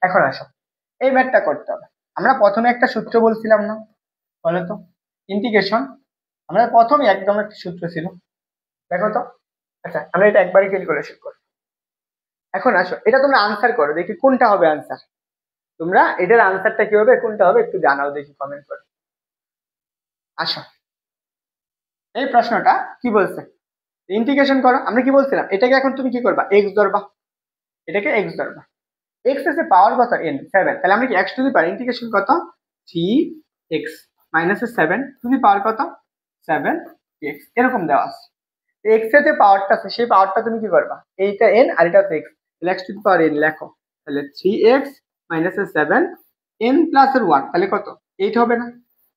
এখন আসো এই ম্যাথটা করতে হবে। আমরা প্রথমে একটা সূত্র বলছিলাম না, বলো তো? ইন্টিগ্রেশন। আমরা প্রথমে একদম একটা সূত্র ছিল, দেখো তো। আচ্ছা আমরা এটা একবারই ক্যালকুলেশন করব। এখন আসো এটা তোমরা আনসার করো, দেখি কোনটা হবে আনসার। তোমরা এটার আনসারটা কি হবে কোনটা হবে একটু জানাও দেখি কমেন্ট করে। আসো এই প্রশ্নটা কি বলছে, ইন্টিগ্রেশন করো। আমরা কি বলছিলাম এটাকে এখন তুমি কি করবা, এক্স ধরবা, এটাকে এক্স ধরবা। এক্স এর পাওয়ার কত n 7, তাহলে আমরা কি x two the power integration কত 3x minus 7 two the power কত 7x এরকম দেওয়া আছে। x এর যে পাওয়ারটা আছে সেই পাওয়ারটা তুমি কি করবা, এইটা n আর এটা হচ্ছে x, তাহলে x two the power n লেখো। তাহলে 3x মাইনাস 7 n প্লাস এর 1 তাহলে কত 8 হবে না?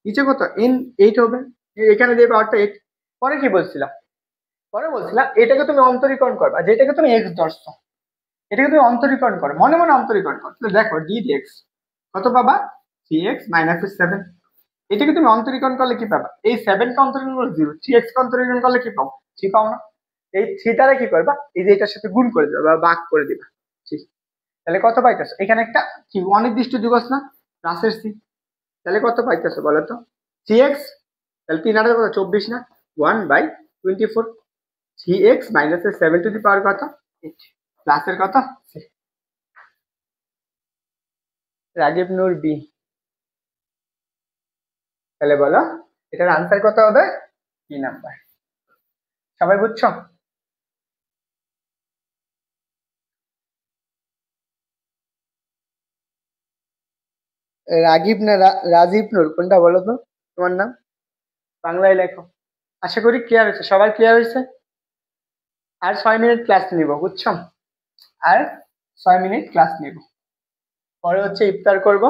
নিচে কত n 8 হবে, এখানে যে পাওয়ারটা 8। পরে কি বলছিলাম, পরে বলছিলাম এটাকে তুমি অন্তরীকরণ করবা, যেটাকে তুমি x ধরছো এটাকে তুমি অন্তরীকরণ করো, মনে মনে অন্তরীকরণ করো। তাহলে দেখো dx কত পাবা 3x মাইনাস 7। এটাকে তুমি অন্তরীকরণ করলে কি পাবা, এই 7 কে অন্তরীকরণ করলে 0, 3x কে অন্তরীকরণ করলে কি পাবো 3 পাও না? এই 3 দ্বারা কি করবা, এই যে এটার সাথে গুণ করে দিবা বা ভাগ করে দিবা, ঠিক? তাহলে কত পাইতেছো, এখানে একটা কি অনির্দিষ্ট যুগস না প্লাসের c, তাহলে কত পাইতেছো বলো তো 3x, তাহলে 3 আর কত 24 না 1/24, 3x minus 7 two the power কত 8 প্লাসের কত c। রাগিব নূর বি। তাহলে বলো এটার আনসার কত হবে, কি নাম্বার? সবাই বুঝছো? রাগিব না রাজীব নূর কোনটা বলো তো তোমার নাম, বাংলায় লেখো। আশা করি ক্লিয়ার হয়েছে, সবার ক্লিয়ার হয়েছে। আর 6 মিনিট ক্লাস নিব, বুঝছো? আর 6 মিনিট ক্লাস নিব, পরে হচ্ছে ইফতার করব।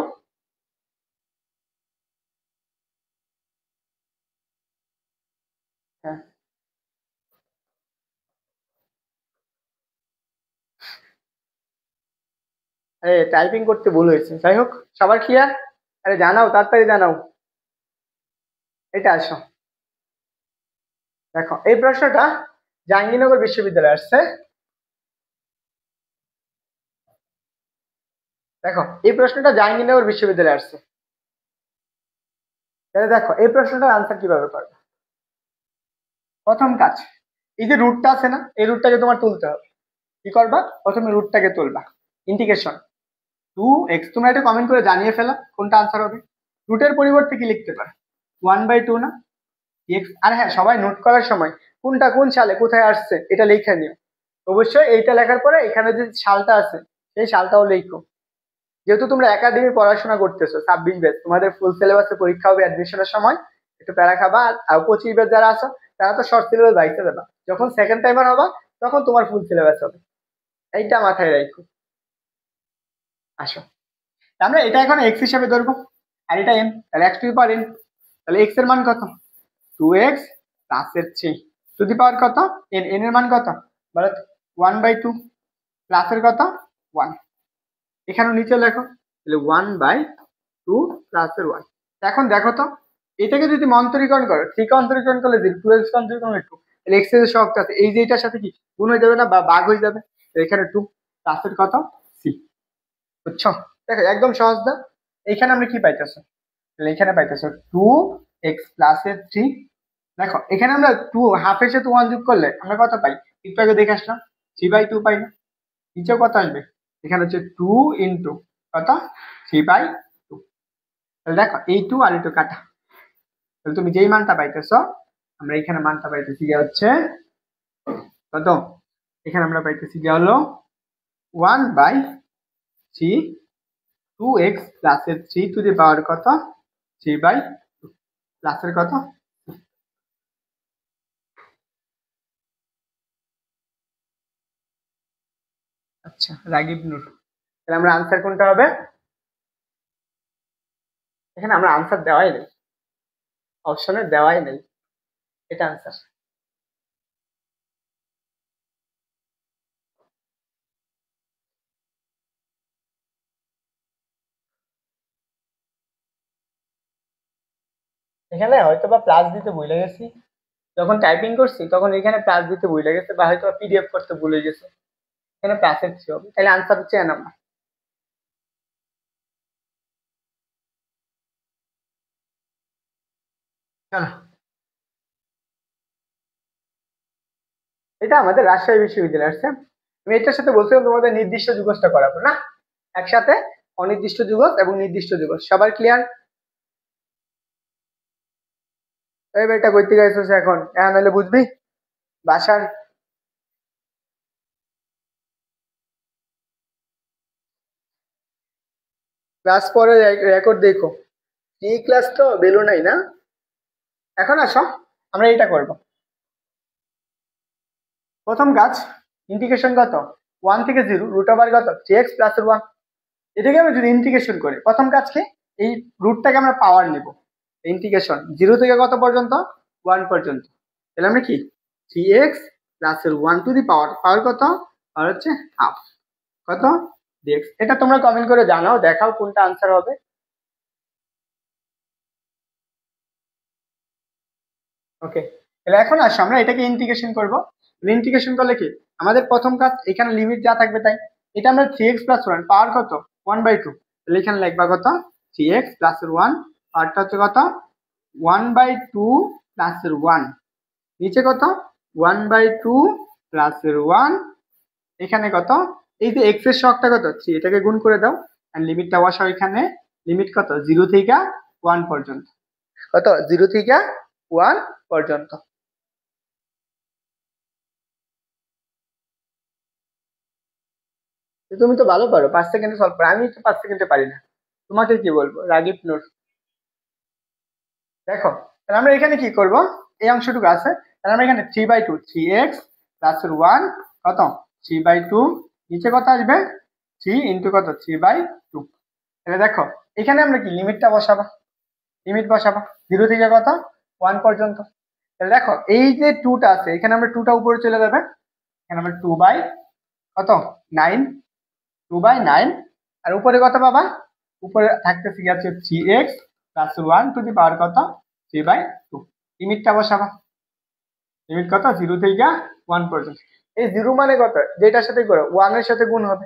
হ্যাঁ আরে টাইপিং করতে ভুল হয়েছে, যাই হোক সবার ক্লিয়ার। আরে জানাও তাড়াতাড়ি জানাও। এটা আসো দেখো এই প্রশ্নটা জাহাঙ্গীরনগর বিশ্ববিদ্যালয়ে আসছে। দেখো এই প্রশ্নটা জাহাঙ্গীরনগর বিশ্ববিদ্যালয়ে আসছে। তাহলে দেখো এই প্রশ্নটার আনসার কিভাবে করবে। প্রথম কাজ, এই যে রুটটা আছে না এই রুটটাকে তোমার তুলতে হবে। কি করবা, প্রথমে রুটটাকে তুলবা, ইন্টিগ্রেশন 2x। তোমরা এটা কমেন্ট করে জানিয়ে ফেলো কোনটা আনসার হবে। রুটের পরিবর্তে কি লিখতে পারো 1/2 না x। আর হ্যাঁ সবাই নোট করার সময় কোনটা কোন সালে কোথায় আসছে এটা লিখে নিও। অবশ্যই এইটা লেখার পরে এখানে যে সালটা আছে সেই সালটাও লিখো। যেহেতু তোমরা একাডেমি পড়াশোনা করতেছো 26 ব্যাচ, তোমাদের ফুল সিলেবাসে পরীক্ষা হবে অ্যাডমিশনের সময়, একটু প্যারা খাবা। আর 25 ব্যাচ যারা আছো তারা তো শর্ট সিলেবাস বাইতে দেবা, যখন সেকেন্ড টাইমার হবা তখন তোমার ফুল সিলেবাস হবে, এইটা মাথায় রাখো। আসো আমরা এটা এখন এক্স হিসাবে ধরবো আর এটা এন, তাহলে x to the power N. তাহলে এক্স এর মান কত 2x প্লাস এর 3 টু দি পাওয়ার কত এন, এন এর মান কত বলো 1/2। প্লাসের কত 1, এখানে নিচে লেখো তাহলে 1/2 প্লাসের 1। এখন দেখো তো এটাকে যদি অন্তরীকরণ করো, 3 কে অন্তরীকরণ করলে 0, 12 কে অন্তরীকরণ করলে 2, তাহলে x এর সহগটা আছে এই যে এটার সাথে কি গুণ হয়ে যাবে না বা ভাগ হয়ে যাবে, এখানে 2 প্লাসের কত c। বুঝছো? দেখো একদম সহজ না। এখানে আমরা কি পাইতেছি, তাহলে এখানে পাইতেছো 2x প্লাসের 3। দেখো এখানে আমরা 2 হাফের সাথে 1 যোগ করলে আমরা কত পাই, একটু আগে দেখে আসলাম 3/2 পাই না। নিচেও কত আসবে, এখানে হচ্ছে 2 ইন্টু কত 3/2। তাহলে দেখো এই 2 আর এই 2 কাটা, তাহলে তুমি যেই মানটা পাইতেছো আমরা এখানে মানটা পাইতেছি যে হচ্ছে কত, এখানে আমরা পাইতেছি যে হলো 1/3 2x প্লাসের 3 টু দি পাওয়ার কত 3/2 প্লাসের কত। আচ্ছা রাগিব নূর, তাহলে আমরা আনসার কোনটা হবে, এখানে আমরা আনসার দেওয়াই নেই, অপশনে দেওয়াই নেই, এটা আনসার। এখানে হয়তো বা প্লাস দিতে ভুলে গেছি, যখন টাইপিং করছি তখন এখানে প্লাস দিতে ভুলে গেছে বা হয়তো পিডিএফ করতে ভুলে গেছে, এখানে প্লাসের 3 হবে, তাহলে আনসার হচ্ছে এ নাম্বার। চলো, এটা আমাদের রাজশাহী বিশ্ববিদ্যালয় আসছে। আমি এটার সাথে বলছিলাম তোমাদের নির্দিষ্ট যুগজটা করাবো না, একসাথে অনির্দিষ্ট যুগজ এবং নির্দিষ্ট যুগজ। সবার ক্লিয়ার? এই বেটা কইতে গেছিস এখন, এখন হলে বুঝবি বাসার। ক্লাস পরে রেকর্ড দেখো, এই ক্লাস তো বেলু নাই না। এখন আসো আমরা এটা করব। প্রথম কাজ ইন্টিগ্রেশন কত 1 থেকে 0 রুট ওভার কত 3x প্লাস 1, এটাকে আমরা যদি ইন্টিগ্রেশন করি প্রথম কাজ কি এই রুটটাকে আমরা পাওয়ার নেব, ইন্টিগ্রেশন 0 থেকে কত পর্যন্ত 1 পর্যন্ত, তাহলে আমরা কি 3x প্লাস 1 টু দি পাওয়ার, পাওয়ার কত পাওয়ার হচ্ছে হাফ কত dx। এটা তোমরা কমেন্ট করে জানাও, দেখাও কোনটা আনসার হবে। ওকে, তাহলে এখন আসো আমরা এটাকে ইন্টিগ্রেশন করব। ইন্টিগ্রেশন করলে কি আমাদের প্রথম কাজ এখানে লিমিট যা থাকবে তাই, এটা আমরা 3x প্লাস 1 পাওয়ার কত 1/2, তাহলে এখানে লিখবা কত 3x প্লাস 1 পাওয়ারটা হচ্ছে কত 1/2 প্লাস 1, নিচে কত 1/2 প্লাস 1, এখানে কত এই যে x এর সহগটা কত 3, এটাকে গুণ করে দাও এন্ড লিমিটটা বসাও এখানে, লিমিট কত 0 থেকে 1 পর্যন্ত, কত 0 থেকে 1 পর্যন্ত। তুমি তো ভালো পারো 5 সেকেন্ডে সলভ করো, আমি তো 5 সেকেন্ডে পারি না। তোমাকে কি বলবো রাগিব নূর। দেখো তাহলে আমরা এখানে কি করব, এই অংশটুকু আছে, তাহলে আমরা এখানে 3/2 3x প্লাস 1 কত 3/2, নিচে কত আসবে 3 ইন্টু কত 3/2। তাহলে দেখো এখানে আমরা কি লিমিটটা বসাবো, লিমিট বসাবো 0 থেকে কত 1 পর্যন্ত। তাহলে দেখো এই যে 2টা আছে এখানে আমরা 2টা উপরে চলে যাবে, এখানে আমরা 2 বাই কত 9, 2/9, আর উপরে কত পাবা, উপরে থাকতেছে কি আছে 3x plus 1 two the power কত 3/2। লিমিটটা বসাবা, লিমিট কত 0 থেকে 1 পর্যন্ত। এই 0 মানে কত যেটার সাথে করো 1 এর সাথে গুণ হবে।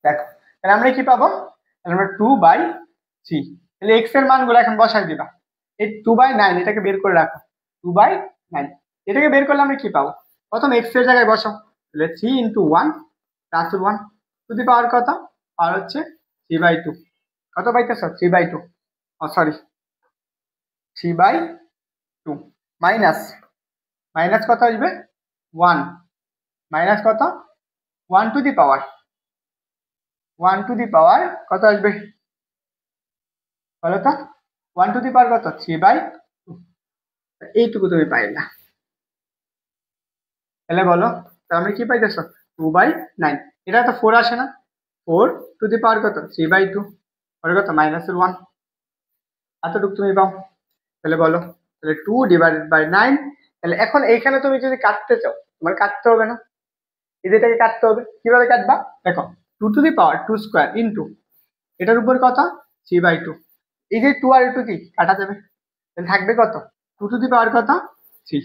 দেখো তাহলে আমরা কি পাবো, তাহলে আমরা 2/3, তাহলে x এর মানগুলো এখন বসাই দিবা। এই 2/9 এটাকে বের করে রাখো, 2/9 এটাকে বের করলে আমরা কি পাবো, প্রথম x এর জায়গায় বসাও, তাহলে 3 into 1 plus 1 two the power কত পাওয়ার হচ্ছে 3/2, কত পাইতেছ 3/2, ও সরি 3/2 মাইনাস, মাইনাস কত আসবে 1, মাইনাস কত 1 two the power, 1 two the power কত আসবে বলো তো, 1 টু দি পাওয়ার কত 3/2, এইটুকু তুমি পাইলা। তাহলে বলো তাহলে আমরা কি পাইতেছো 2/9, এটা তো 4 আসে না, 4 টু দি পাওয়ার কত 3/2 পরে কত -1, এতটুকু তুমি পাও। তাহলে বলো তাহলে 2 ডিভাইডেড বাই 9 তাহলে এখন এইখানে তুমি যদি কাটতে চাও, তোমার কাটতে হবে না, এই যেটাকে কাটতে হবে। কিভাবে কাটবা দেখো, 2^2 ইন্টু এটার উপর কত 3/2, এই যে 2 আর 2 কি কাটা যাবে, তাহলে থাকবে কত 2^, কত 3।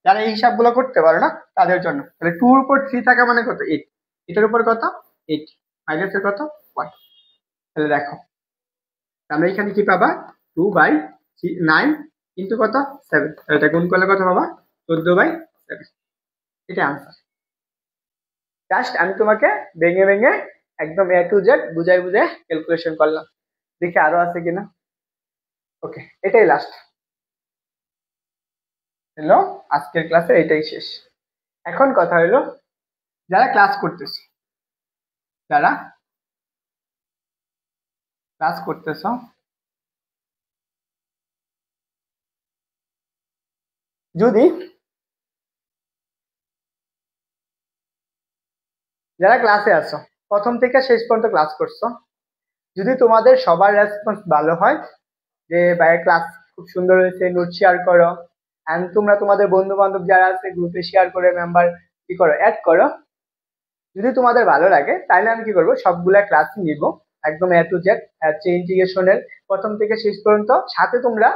যারা এই হিসাবগুলো করতে পারো না তাদের জন্য, তাহলে 2 এর উপর 3 থাকা মানে কত 8, এটার উপর কত 8 মাইনাসের কত 1। তাহলে দেখো আমরা এখানে কি পাবা 2/9 ইন্টু কত 7, এটা গুণ করলে কত পাবা 14/7, এটা আনসার। জাস্ট আমি তোমাকে ভেঙে ভেঙে একদম A to Z বুঝাই বুঝাই ক্যালকুলেশন করলাম, দেখি আরো আছে কিনা। ওকে, এটাই লাস্ট হলো, আজকের ক্লাসে এটাই শেষ। এখন কথা হলো যারা ক্লাস করতেছে, যারা ক্লাস করতেছ যদি যারা ক্লাসে আছো প্রথম থেকে শেষ পর্যন্ত ক্লাস করছো, যদি তোমাদের সবার রেসপন্স ভালো হয় যে ভাইয়ের ক্লাস খুব সুন্দর হয়েছে, নোট শেয়ার করো, এন্ড তোমরা তোমাদের বন্ধু বান্ধব যারা আছে গ্রুপে শেয়ার করে মেম্বার কি করো অ্যাড করো, যদি তোমাদের ভালো লাগে তাহলে আমি কি করবো সবগুলা ক্লাস নিব একদম A to Z, হচ্ছে ইন্টিগ্রেশনের প্রথম থেকে শেষ পর্যন্ত। সাথে তোমরা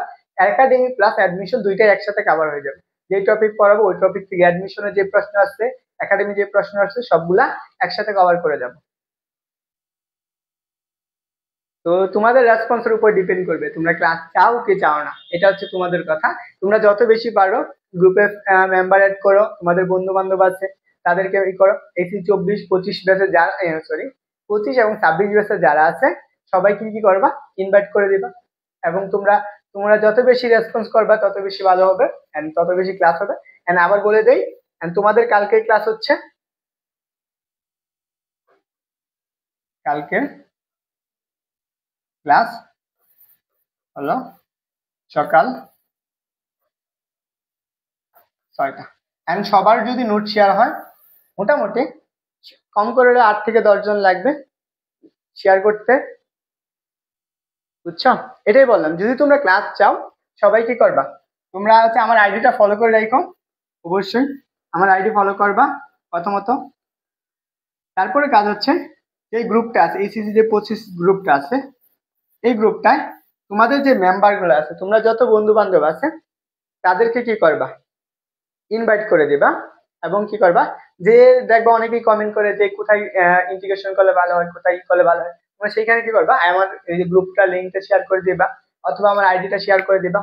একাডেমি প্লাস অ্যাডমিশন দুইটাই একসাথে কভার হয়ে যাবে। যে টপিক পড়াবো ওই টপিক থেকে অ্যাডমিশনের যে প্রশ্ন আসছে, একাডেমি যে প্রশ্ন আসছে, সবগুলা একসাথে কভার করে যাবো। তো তোমাদের রেসপন্সের উপর ডিপেন্ড করবে তোমরা ক্লাস চাও কি চাও না, এটা হচ্ছে তোমাদের কথা। তোমরা যত বেশি পারো গ্রুপে মেম্বার এড করো, তোমাদের বন্ধু বান্ধব আছে তাদেরকে ই করো। এসি 24-25 ব্যাচে যারা, সরি 25 এবং 26 ব্যাচে যারা আছে সবাইকে কি করবা ইনভাইট করে দিবা। এবং তোমরা তোমরা যত বেশি রেসপন্স করবা তত বেশি ভালো হবে এন্ড তত বেশি ক্লাস হবে। এন্ড আবার বলে দেই, and তোমাদের কালকে ক্লাস হচ্ছে, কালকে ক্লাস হলো সকাল 6টা। এন্ড সবার যদি নোট শেয়ার হয় মোটামুটি কম করে হলে 8 থেকে 10 জন লাগবে শেয়ার করতে, বুঝছো? এটাই বললাম, যদি তোমরা ক্লাস চাও সবাই কি করবা, তোমরা হচ্ছে আমার আইডিটা ফলো করে রাখো, অবশ্যই আমার আইডি ফলো করবা প্রথমত। তারপরে কাজ হচ্ছে এই গ্রুপটা আছে, এইসিসি যে 25 গ্রুপটা আছে, এই গ্রুপটায় তোমাদের যে মেম্বার গুলো আছে, তোমরা যত বন্ধু বান্ধব আছে তাদেরকে কি করবা ইনভাইট করে দিবা। এবং কি করবা যে দেখবা অনেকেই কমেন্ট করে যে কোথায় ইন্টিগ্রেশন করলে ভালো হয়, কোথায় ই করলে ভালো হয়, তোমরা সেইখানে কি করবা আমার এই যে গ্রুপটা লিঙ্কটা শেয়ার করে দিবা অথবা আমার আইডিটা শেয়ার করে দিবা,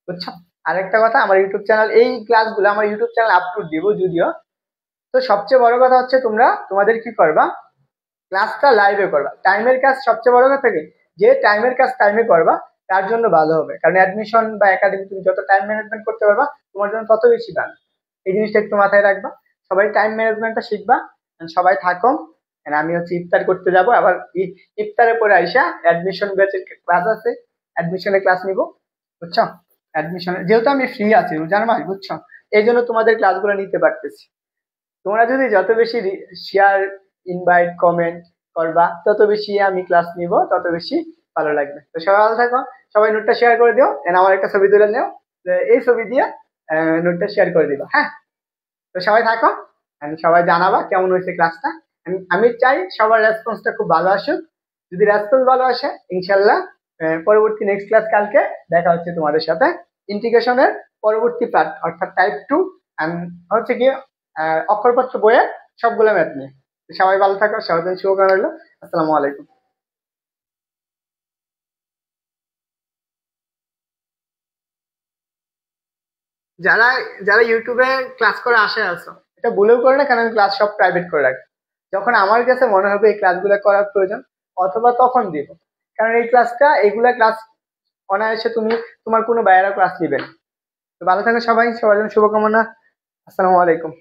বুঝছো? আরেকটা কথা, আমার ইউটিউব চ্যানেল, এই ক্লাসগুলো আমার ইউটিউব চ্যানেল আপলোড দিব যদিও। তো সবচেয়ে বড় কথা হচ্ছে তোমরা তোমাদের কি করবা ক্লাসটা লাইভে করবা। টাইমের কাজ সবচেয়ে বড় কথা কি, যে টাইমের কাজ টাইমে করবা তার জন্য ভালো হবে, কারণ অ্যাডমিশন বা একাডেমি তুমি যত টাইম ম্যানেজমেন্ট করতে পারবা তোমার জন্য তত বেশি ভালো। এই জিনিসটা একটু মাথায় রাখবা, সবাই টাইম ম্যানেজমেন্টটা শিখবা। and সবাই থাকো। and আমি হচ্ছে ইফতার করতে যাব আবার, ইফতারের পরে আইসা অ্যাডমিশন ব্যাচের ক্লাস আছে, অ্যাডমিশনের ক্লাস নিব, বুঝছো? অ্যাডমিশনের যেহেতু আমি ফ্রি আছি রোজার মাস, বুঝছো, এই জন্য তোমাদের ক্লাসগুলো নিতে পারতেছি। তোমরা যদি যত বেশি শেয়ার ইনভাইট কমেন্ট করবা তত বেশি আমি ক্লাস নিব, তত বেশি ভালো লাগবে। তো সবাই ভালো থাকো, সবাই নোটটা শেয়ার করে দিও, এন্ড আমার একটা ছবি তুলে নিও, এই ছবি দিয়ে নোটটা শেয়ার করে দিবা, হ্যাঁ? তো সবাই থাকো and সবাই জানাবা কেমন হয়েছে ক্লাসটা। আমি চাই সবার রেসপন্সটা খুব ভালো আসুক। যদি রেসপন্স ভালো আসে ইনশাল্লাহ পরবর্তী নেক্সট ক্লাস কালকে দেখা হচ্ছে তোমাদের সাথে ইন্টিগ্রেশনের পরবর্তী পার্ট অর্থাৎ টাইপ 2 and হচ্ছে কি অক্ষরপত্র বইয়ের সবগুলো ম্যাথ নিয়ে। তো সবাই ভালো থাকো, সবার জন্য শুভকামনা রইলো। আসসালামু আলাইকুম। যারা যারা ইউটিউবে ক্লাস করে আশায় আছো এটা ভুলেও করো না, কারণ আমি ক্লাস সব প্রাইভেট করে রাখি। যখন আমার কাছে মনে হবে এই ক্লাসগুলো করার প্রয়োজন অথবা তখন দিব, কারণ এই ক্লাসটা এগুলা ক্লাস অনায়াসে তুমি তোমার কোনো বাইরের ক্লাস নিবে না। তো ভালো থাকো সবাই, সবার জন্য শুভকামনা। আসসালামু আলাইকুম।